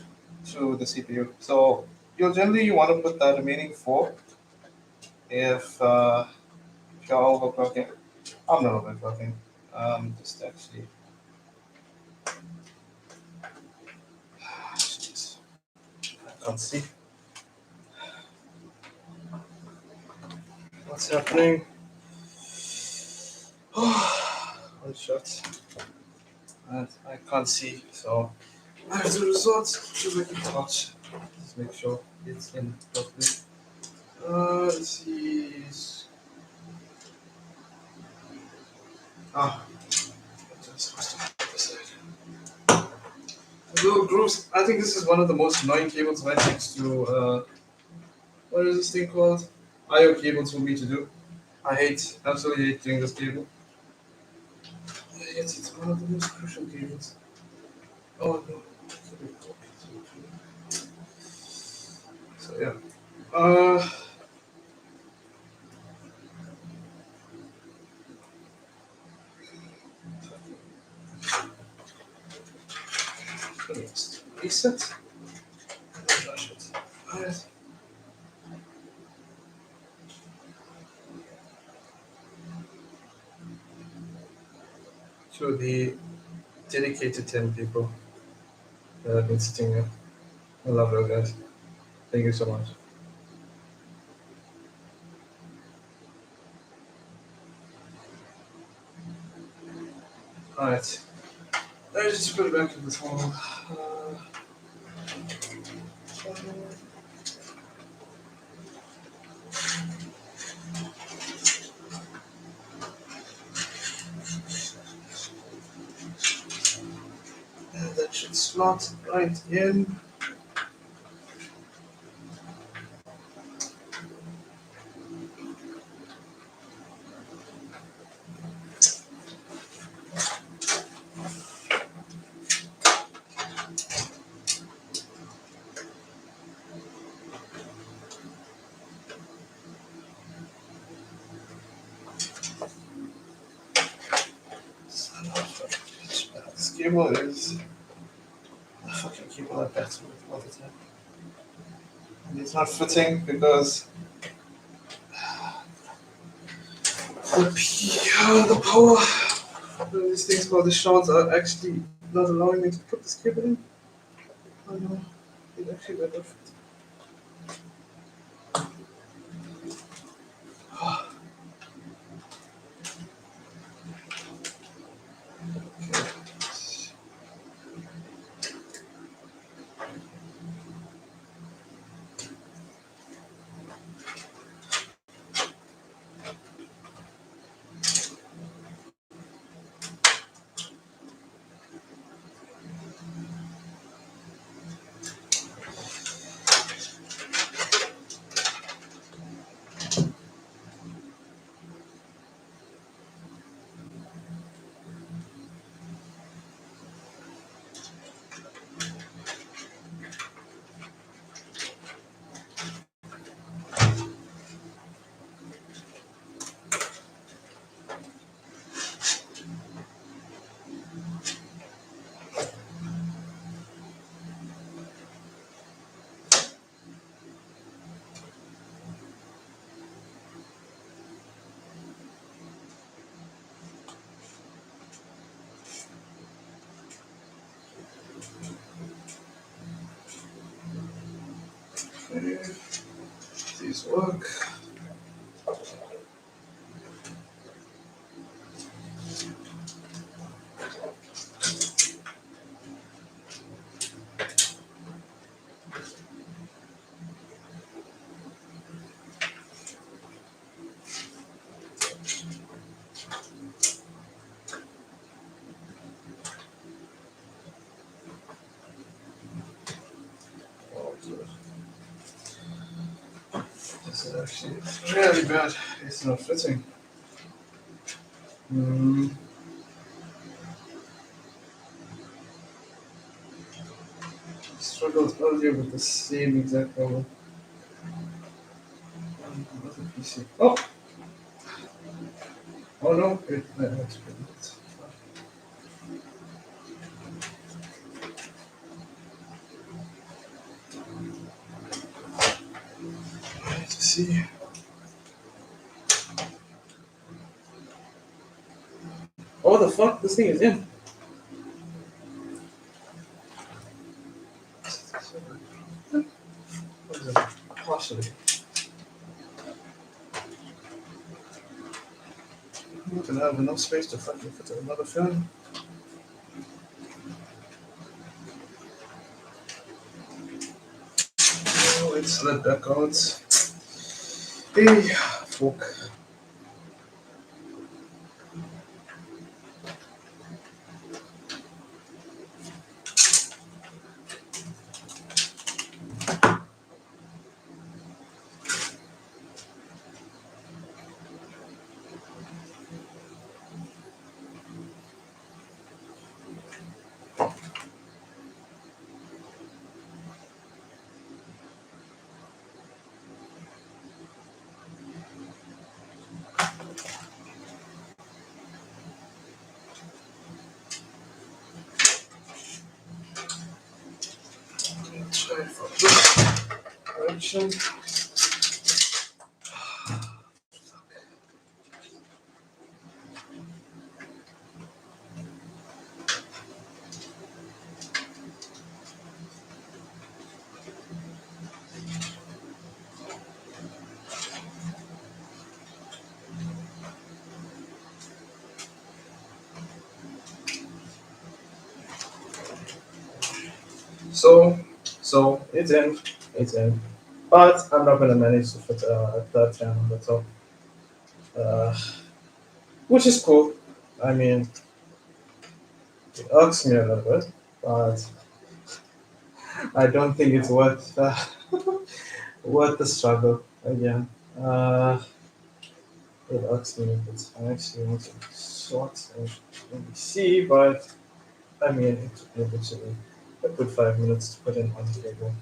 to the CPU. So you'll generally want to put the remaining 4 if you're overclocking. I'm not overclocking. Just actually. Jeez. I can't see. What's happening? One shot. And I can't see, so I have to resort to the torch. Just make sure it's in properly. Let's see. Little grooves. I think this is one of the most annoying cables right next to what is this thing called? IO cables for me to do. I absolutely hate doing this cable. Yet it's one of the most crucial cables. Oh no. So yeah. Let's reset. Flash it. Alright. To the dedicated 10 people that have been sitting here. I love those guys. Thank you so much. Alright. Let's just put it back in this hole. And that should slot right in. This cable is a fucking cable I bet with all the time. And it's not fitting because the power of these things called the shorts are actually not allowing me to put this cable in. Oh no, it actually better fit. Okay, these work. This is actually really bad. It's not fitting. Struggled earlier with the same exact problem. Another PC. Oh! Oh no, that's pretty good. Let's see. Oh, the fuck? This thing is in. What is it? Partially. I'm not gonna have enough space to fucking fit another fan. Oh, let's let that go. Hey, fuck. it from this direction. So it's in, but I'm not gonna manage to fit a third fan on the top, uh, which is cool. I mean, it irks me a little bit, but I don't think it's worth worth the struggle again. Uh, it irks me a bit. I actually want to sort and maybe see, but I mean, it took me literally a good 5 minutes to put in one cable.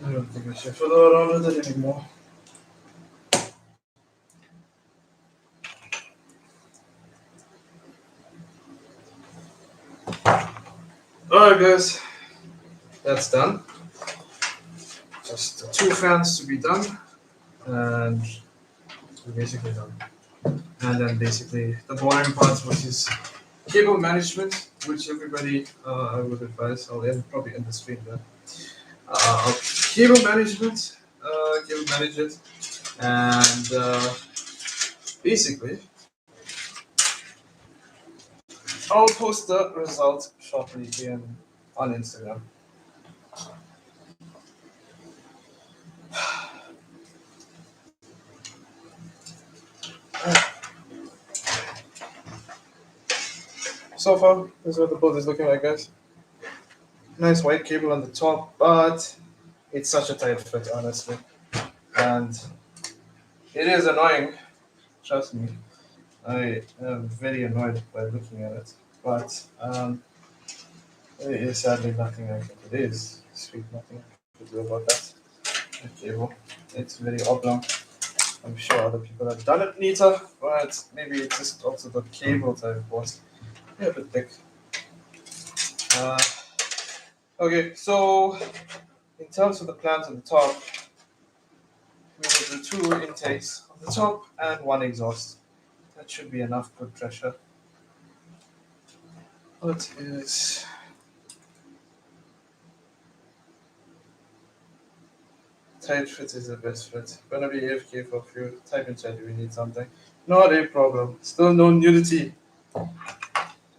I don't think I should fiddle around with it anymore. Alright, guys, that's done. Just the two fans to be done, and we're basically done. And then basically the boring parts, which is cable management, which everybody I would advise. Probably end the stream there. Cable management, cable manage it, and basically I'll post the result shortly on Instagram. So far, this is what the build is looking like, guys. Nice white cable on the top, but it's such a tight fit, honestly, and it is annoying. Trust me, I am very annoyed by looking at it, but there is sadly nothing I can do. There is sweet nothing I can do about that. The cable, it's very oblong. I'm sure other people have done it neater, but maybe it's just also the cable type was a bit thick. Uh, okay, so in terms of the plans on the top, we will do two intakes on the top and one exhaust. That should be enough good pressure. What is tight fit is the best fit. Gonna be AFK for a few. Type in chat if you need something. Not a problem. Still no nudity.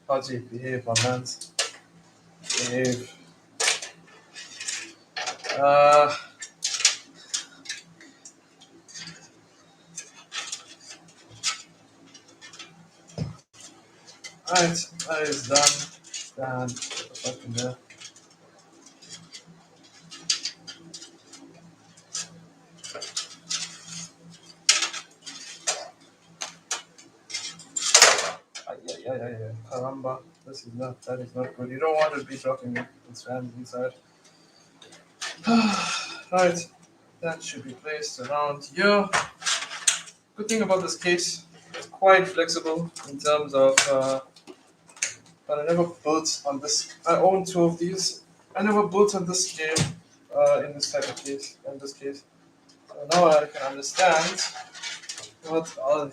Haji, behave, my mans. Behave. Uh, Alright, that is done. And put the fuck in there. Yeah. Caramba. That is not good. You don't want to be dropping this fan inside. Right, that should be placed around here. Good thing about this case, it's quite flexible in terms of, but I never built on this. I own two of these. I never built on this scale in this type of case, in this case. So now I can understand what are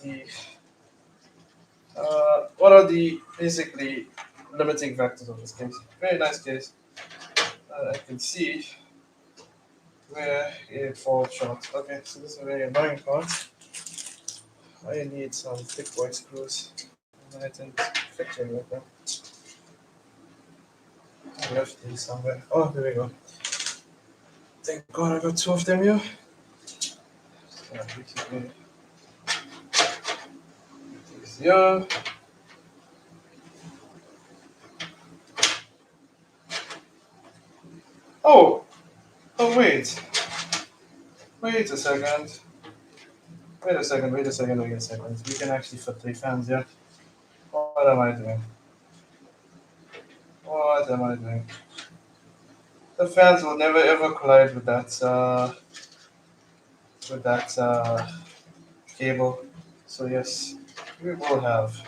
the basically limiting factors of this case. Very nice case. I can see where it falls short. Okay, so this is a very annoying part. I need some thick white screws. I didn't fix any of them. I left these somewhere. Oh, there we go. Thank God I got two of them here. Basically, these here. Oh, wait. Wait a second. Wait a second. We can actually fit three fans here. What am I doing? The fans will never ever collide with that cable. So yes, we will have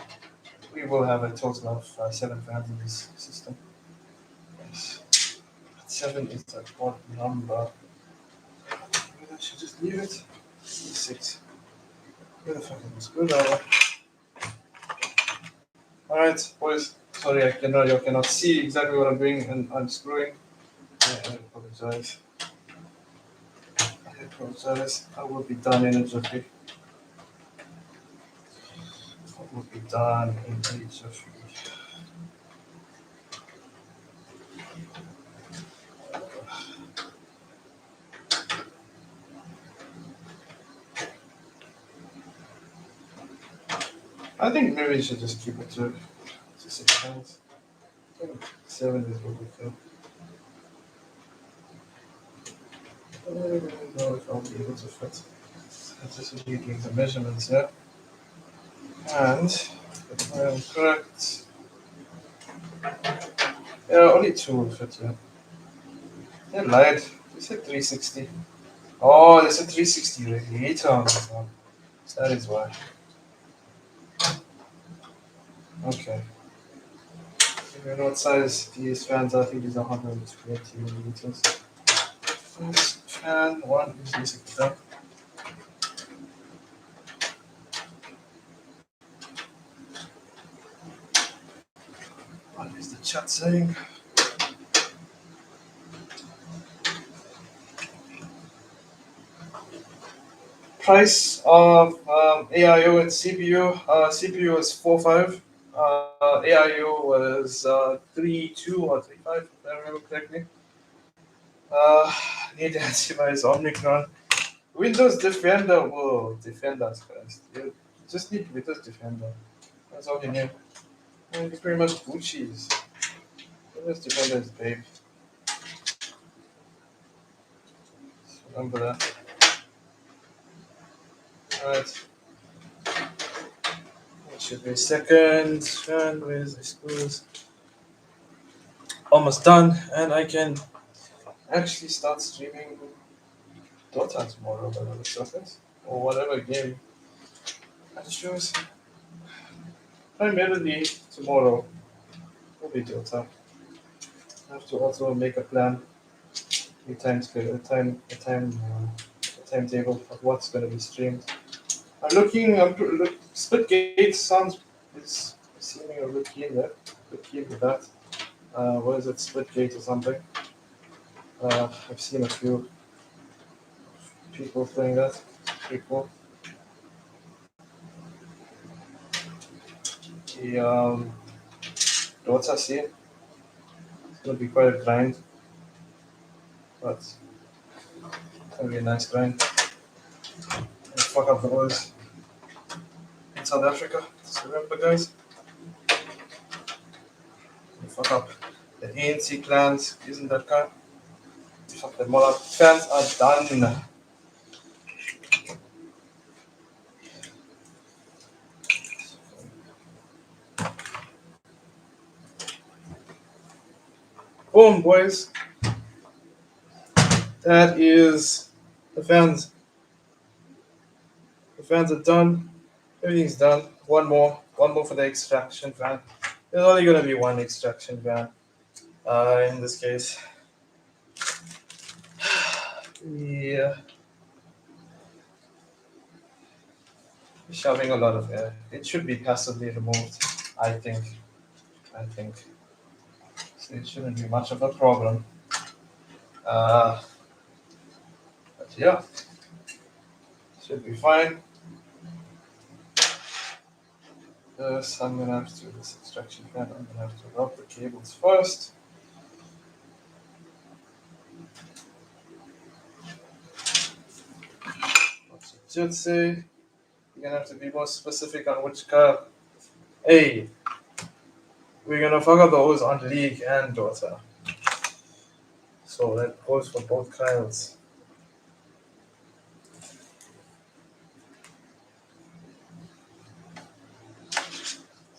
a total of 7 fans in this system. Yes. But 7 is an odd number. Maybe I should just leave it. 6. Where the fuck is the screwdriver? Alright, boys. Sorry, you cannot see exactly what I'm doing and unscrewing. I apologize. I will be done in a jiffy. I think maybe we should just keep it to 6 pounds. I think 7 is what we feel. I don't really know if I'll be able to fit. I just need to the measurements, yeah. And if I am correct, yeah, only 2 will fit, yeah. They lied. They said 360. Oh, they said 360 radiator on this one. So that is why. Okay. You know what size these fans are? I think these are 120 millimeters. First fan 1 is basically done. What is the chat saying? Price of AIO and CPU. CPU is 4.5. AIO was 3.2 or 3.5, if I remember correctly. Need antivirus Omicron. Windows Defender will defend us, guys. You just need Windows Defender. That's all you need. And it's pretty much Gucci's. Windows Defender is babe. Just remember that. Alright. It should be a second. And where's the screws? Almost done, and I can actually start streaming Dota tomorrow by the looks of it. Or whatever game I choose. Primarily tomorrow will be Dota. I have to also make a plan, a timetable of what's going to be streamed. I'm looking. Splitgate sounds is seeming a bit keen there. Bit keen with that. What is it? Splitgate or something? I've seen a few people playing that. Pretty cool. The Dota scene. It's gonna be quite a grind, but it's gonna be a nice grind. And fuck up the boys in South Africa. Just remember, guys. And fuck up the ANC clans using that car. Fuck them all up. Fans are done. Boom, boys. That is the fans. The fans are done. Everything's done. One more for the extraction fan. There's only gonna be one extraction fan. In this case. Yeah. Shoving a lot of air. It should be passively removed, I think. So it shouldn't be much of a problem. But yeah, should be fine. Yes, I'm gonna have to do this extraction fan. I'm gonna have to rub the cables first. What's it should say? You're gonna have to be more specific on which car. Hey, we're gonna fuck up the hose on League and Dota. So that goes for both Kyles.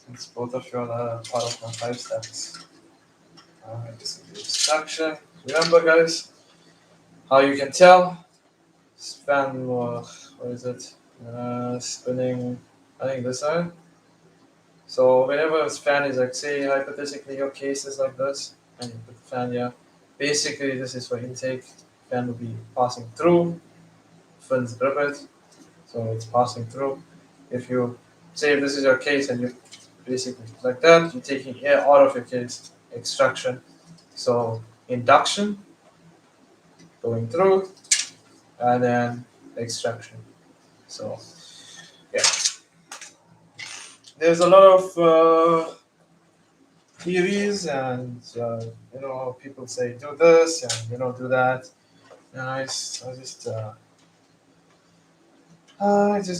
Since both of you are part of my 5 stacks. Disable extraction. Remember, guys, how you can tell? Span, what is it? Spinning, I think this side. So whenever a fan is like, say hypothetically your case is like this, and you put the fan here, Basically, this is for intake. Fan will be passing through, fins grip it, so it's passing through. If you say if this is your case and you basically like that, you're taking air out of your case, extraction. So induction going through, and then extraction. So yeah, there's a lot of theories, and people say do this and do that, and I just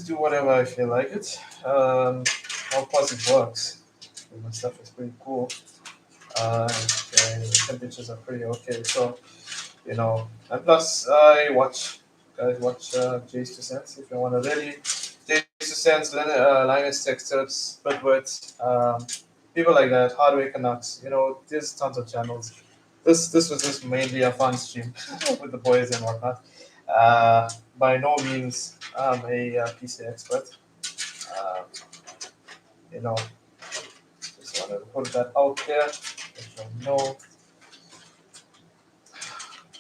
do whatever I feel like it. Of course, it works. My stuff is pretty cool. And the temperatures are pretty okay. So, and plus, guys watch Jace to Sense if you want to really. Jace to Sense, Linus Tech Tips, Bitwit, people like that, Hardware Canucks. There's tons of channels. This was just mainly a fun stream with the boys and whatnot. By no means I'm a PC expert. Uh, you know, just wanted to put that out there. Let you know.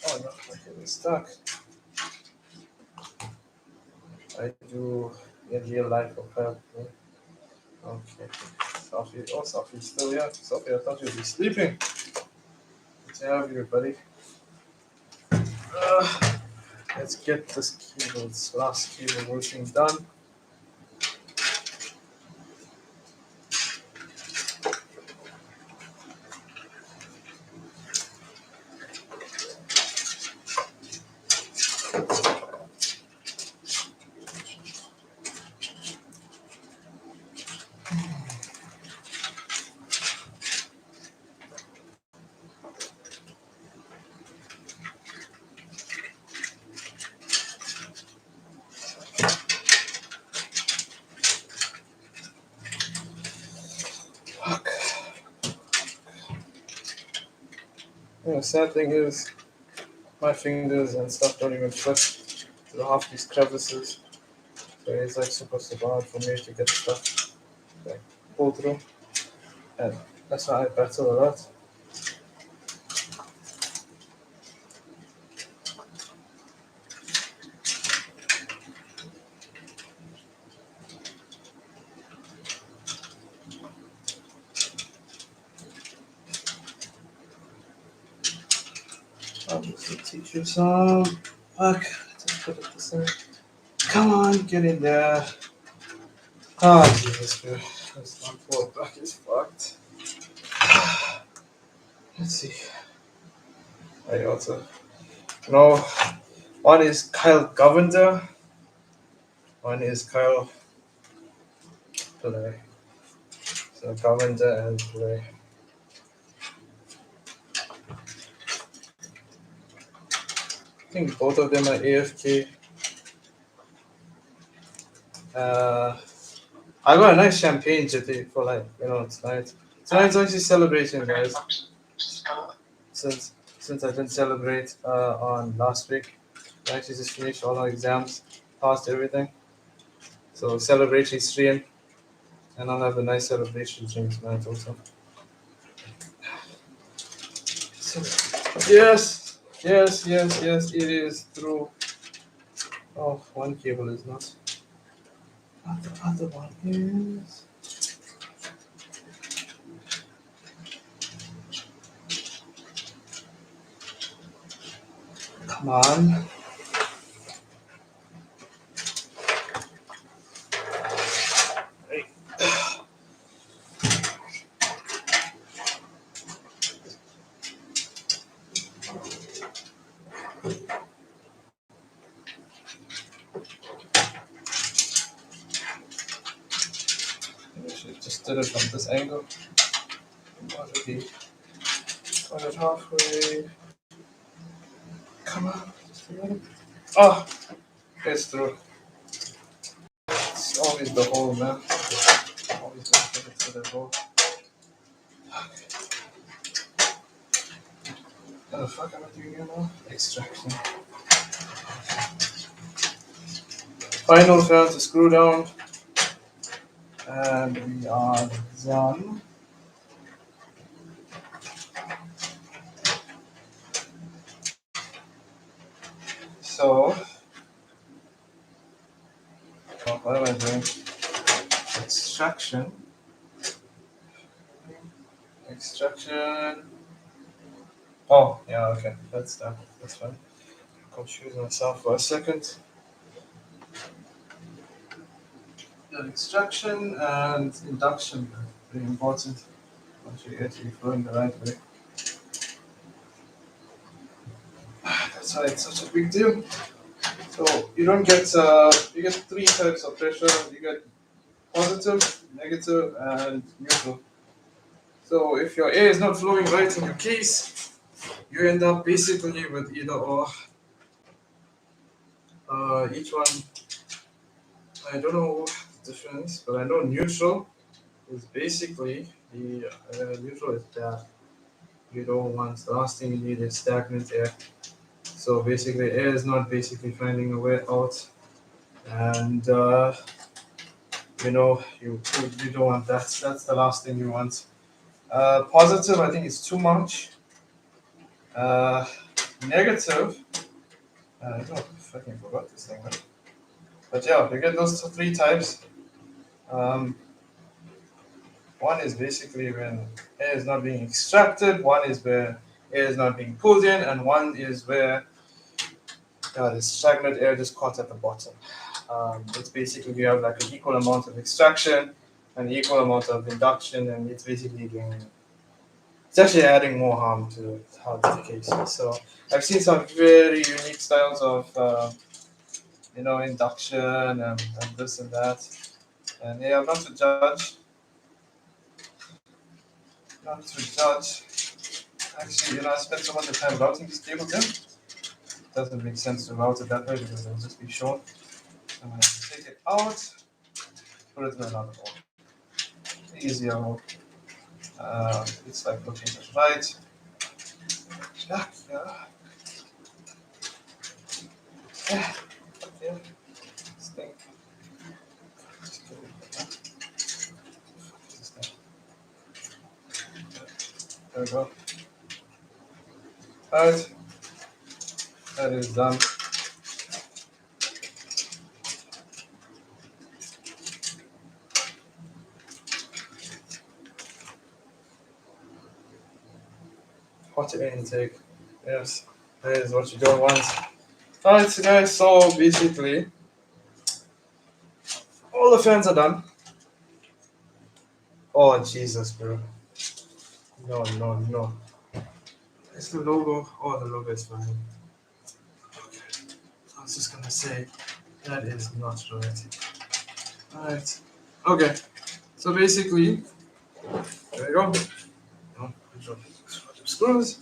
Oh no, my head is stuck. I do in real life apparently. Okay. Sophie's still here. Sophie, I thought you'd be sleeping. Good to have you, buddy. Let's get this last keyboard routine done. Fuck. The sad thing is, my fingers and stuff don't even fit through half these crevices. So it's like super hard for me to get stuff like pull through. And that's why I battle a lot. I'll just teach you some. Fuck. Just put it this way. Come on, get in there. Ah, Jesus, dude. That's not poor back is fucked. Let's see. I also. No. One is Kyle Govender. One is Kyle Play. So Govender and Play. I think both of them are AFK. I got a nice champagne today for tonight. Tonight's actually celebration, guys. Since I didn't celebrate on last week, I actually just finished all our exams, passed everything. So celebratory stream, and I'll have a nice celebration stream tonight also. Yes, it is true. Oh, one cable is not. But the other one is. Come on. Hey. I should just did it from this angle. Already got it halfway. Come on. Oh, it's through. It's always the hole, man. Always gotta get it to the hole. What the fuck am I doing here now? Extraction. Final fan to screw down. And we are done. extraction. Extraction. Oh, yeah, okay. That's done. That's fine. Confuse myself for a second. Yeah, extraction and induction are very important once you get your flow in the right way. That's why it's such a big deal. So you don't get you get three types of pressure. You get positive, negative, and neutral. So if your air is not flowing right in your case, you end up basically with either or. Each one, I don't know what the difference, but I know neutral is basically the neutral is that you don't want the last thing you need is stagnant air. So basically, air is not basically finding a way out, and you don't want that. That's the last thing you want. Positive, I think, is too much. Uh, Negative, I don't fucking forgot this thing, right? But yeah, you get those three types. Um, One is basically when air is not being extracted. One is where air is not being pulled in, and one is where the stagnant air just caught at the bottom. It's basically you have like an equal amount of extraction and equal amount of induction, and it's basically doing. It's actually adding more harm to how it's the case. So I've seen some very unique styles of induction and this and that. And yeah, not to judge, not to judge. Actually, I spent so much time routing these cables in. It doesn't make sense to route it that way because it'll just be short. I'm gonna take it out, put it in another hole. Easier hole. It's like located right. Yeah. Yeah. This thing. There we go. Alright. That is done. Hot air intake. Yes. That is what you don't want. Alright, so guys, so basically all the fans are done. Oh Jesus, bro. No. It's the logo. Oh, the logo is fine. Okay. I was just gonna say that is not right. Alright. Okay. So basically, there you go. Oh, screws.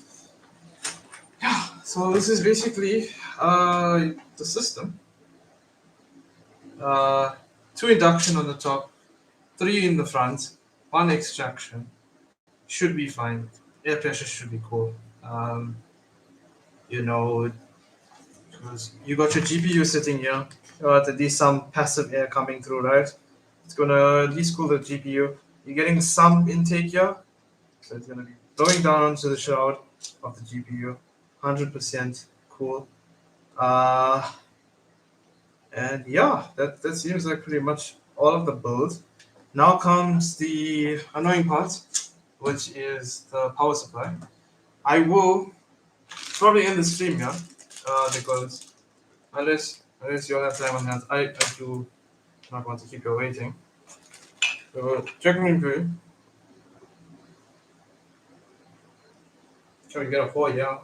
Yeah. So this is basically the system. 2 induction on the top, 3 in the front, 1 extraction. Should be fine. Air pressure should be cool. Um, because you got your GPU sitting here. At least some passive air coming through, right? It's gonna at least cool the GPU. You're getting some intake here, so it's gonna be blowing down onto the shroud of the GPU. 100% cool. And yeah, that seems like pretty much all of the build. Now comes the annoying part, which is the power supply. I will probably end the stream, yeah, because unless you all have time on hand, I do not want to keep you waiting. So checking in through. Can we get a 4 yeah?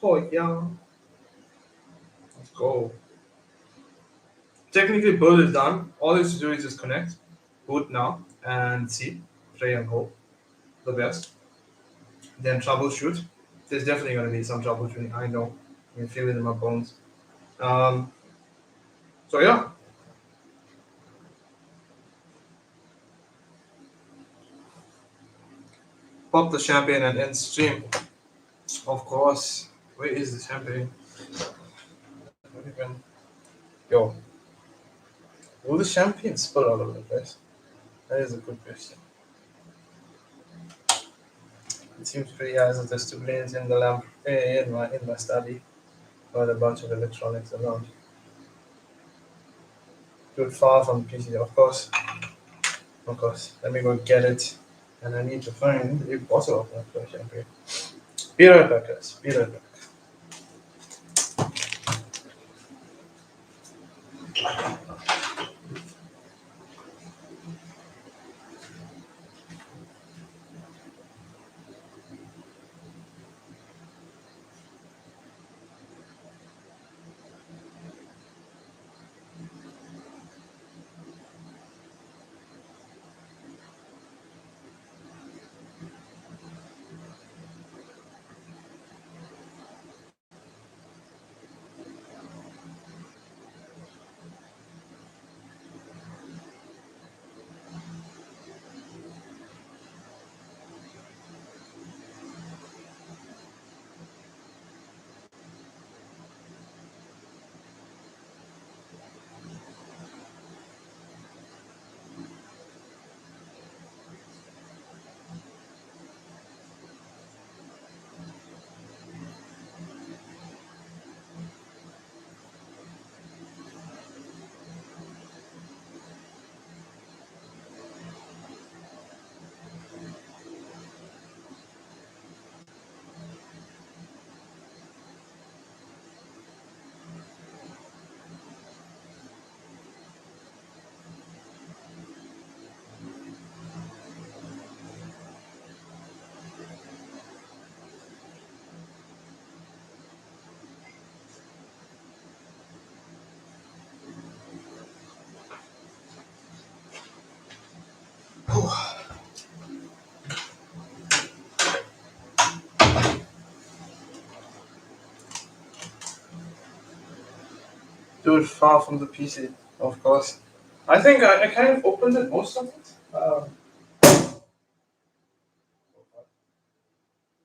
4 yeah. Let's go. Technically build is done. All you have to do is just connect, boot now, and see, pray and hope the best. Then troubleshoot. There's definitely going to be some troubleshooting. I know. I can feel it in my bones. So yeah. Pop the champagne and end stream. Of course. Where is the champagne? Yo. Will the champagne spill all over the place? That is a good question. It seems pretty hazardous to blaze in the lamp in my study. Got a bunch of electronics around. Good far from the PC, of course. Of course. Let me go get it. And I need to find a bottle of that for champagne. Be right back, guys. Be right back. Dude, far from the PC, of course. I think I kind of opened it, most of it.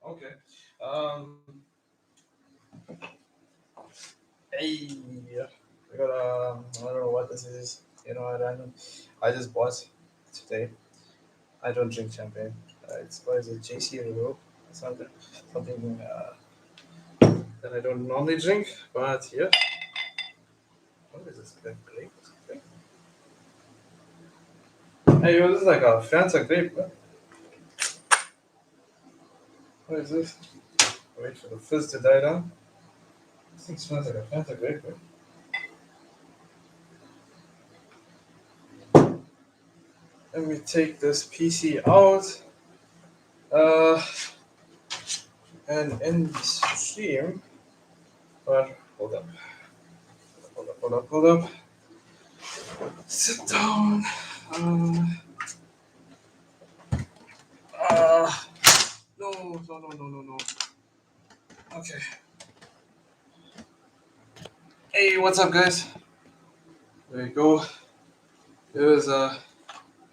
Okay. Um, hey, I got I don't know what this is. You know, I just bought today. I don't drink champagne. It's what is it, JC Review or something, something that I don't normally drink. But yeah, what is this? Grape? Hey, yo, this is like a Fanta grape. What is this? Wait for the fizz to die down. This thing smells like a Fanta grape. Let me take this PC out. Uh, and end the stream. But hold up. Hold up. Sit down. Uh, uh, no. Okay. Hey, what's up, guys? There you go. It was a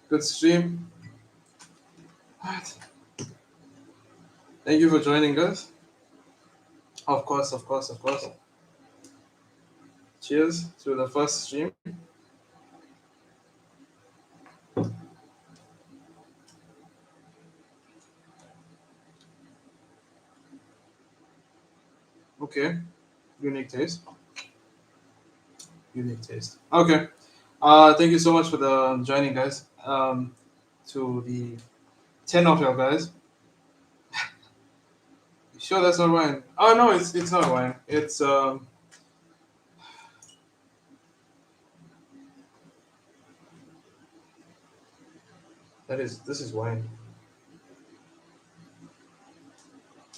good stream. What? Thank you for joining us. Of course. Cheers to the first stream. Okay. Unique taste. Okay. Thank you so much for the joining, guys. To the 10 of you guys. Sure, that's not wine. Oh no, it's not wine. It's this is wine.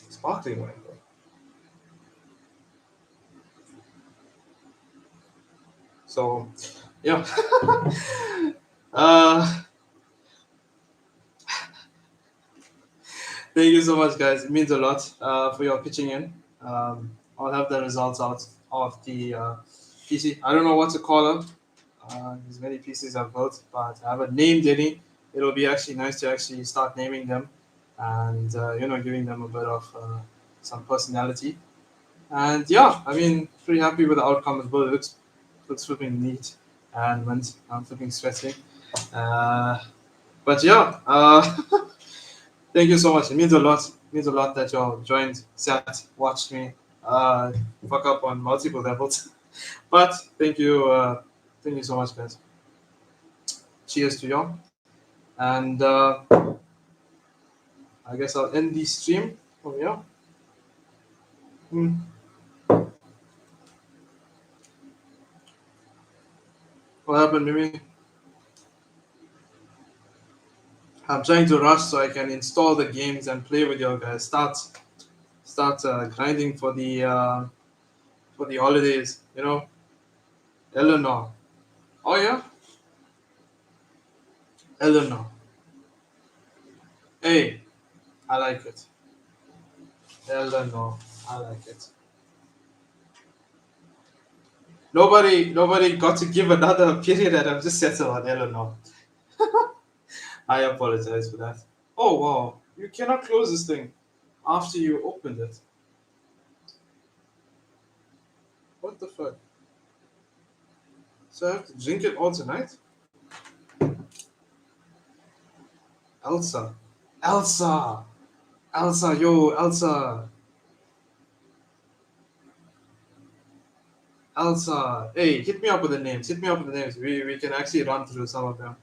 Sparkling wine, bro. So, yeah. uh, Thank you so much, guys. It means a lot for your pitching in. I'll have the results out of the PC. I don't know what to call them. There's many PCs I've built, but I haven't named any. It'll be actually nice to actually start naming them and, giving them a bit of some personality. And yeah, I mean, pretty happy with the outcome as well. It looks flipping neat and mint. I'm flipping sweating. But yeah, thank you so much. It means a lot. It means a lot that y'all joined, sat, watched me fuck up on multiple levels. But thank you so much, guys. Cheers to y'all. And I guess I'll end the stream from here. Hmm. What happened, Mimi? I'm trying to rush so I can install the games and play with you guys. Start grinding for the holidays. You know, Eleanor. Oh yeah, Eleanor. Hey, I like it. Eleanor, I like it. Nobody got to give another period, and I'm just settled on Eleanor. I apologize for that. Oh wow, you cannot close this thing after you opened it. What the fuck? So I have to drink it all tonight? Elsa. Elsa! Elsa, yo, Elsa! Elsa! Hey, hit me up with the names. Hit me up with the names. We can actually run through some of them.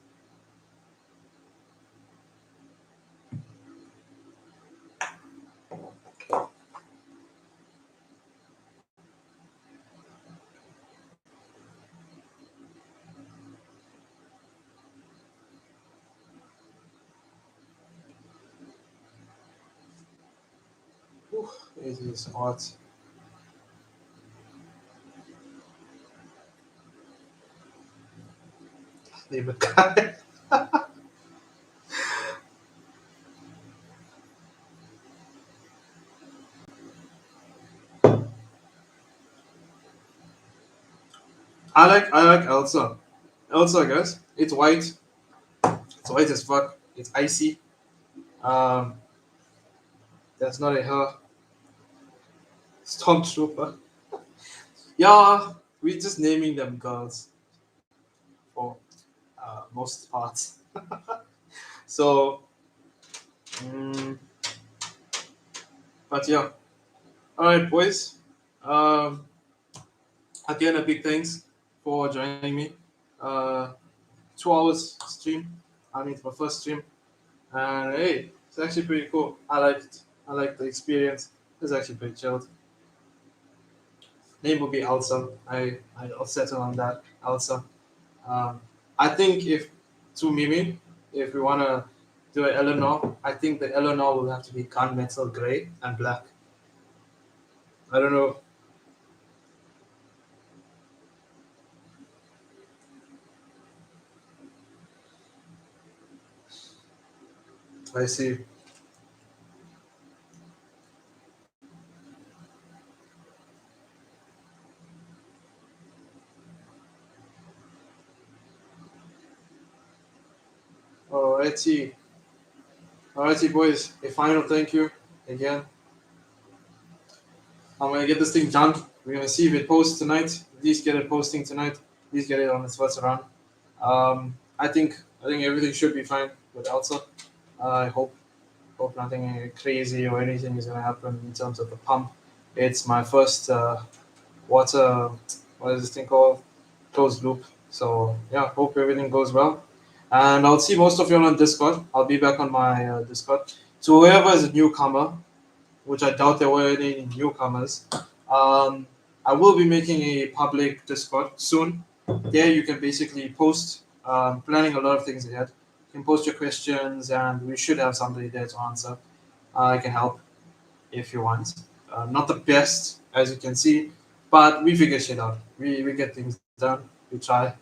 Whew, it is hot. Leave it. I like Elsa. Elsa, guys. It's white. It's white as fuck. It's icy. Um, that's not a her. Stormtrooper. Yeah, we're just naming them girls for most parts. So, mm, but yeah. All right, boys. Um, again, a big thanks for joining me. Uh, 2 hours stream. I mean, it's my first stream, and hey, it's actually pretty cool. I liked it. I liked the experience. It's actually pretty chilled. Name will be Elsa. I'll settle on that. Elsa. Um, I think if to Mimi, if we wanna do an Eleanor, I think the Eleanor will have to be gunmetal gray and black. I don't know. I see. Alrighty. Alrighty, boys. A final thank you again. I'm gonna get this thing done. We're gonna see if it posts tonight. Please get it posting tonight. Please get it on its first run. I think everything should be fine with Elsa. I hope nothing crazy or anything is gonna happen in terms of the pump. It's my first water. What is this thing called? Closed loop. So yeah, hope everything goes well. And I'll see most of you on Discord. I'll be back on my Discord. So whoever is a newcomer, which I doubt there were any newcomers. Um, I will be making a public Discord soon. There you can basically post, planning a lot of things ahead. You can post your questions, and we should have somebody there to answer. I can help if you want. Not the best, as you can see, but we figure shit out. We get things done. We try.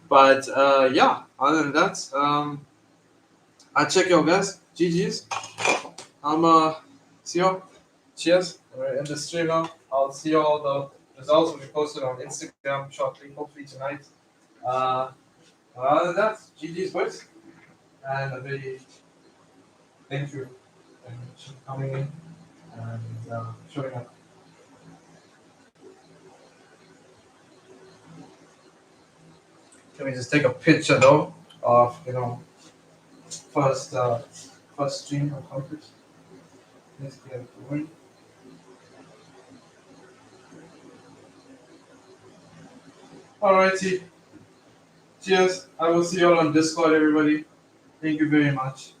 But yeah, other than that, I check your guys. GG's. I'm see you. Cheers. We're in the stream now. I'll see all the results will be posted on Instagram shortly, hopefully tonight. Uh, other than that, GG's boys. And a very thank you very much for coming in and showing up. Can we just take a picture though of first first stream accomplished? Let's get it going. Alrighty. Cheers. I will see you all on Discord, everybody. Thank you very much.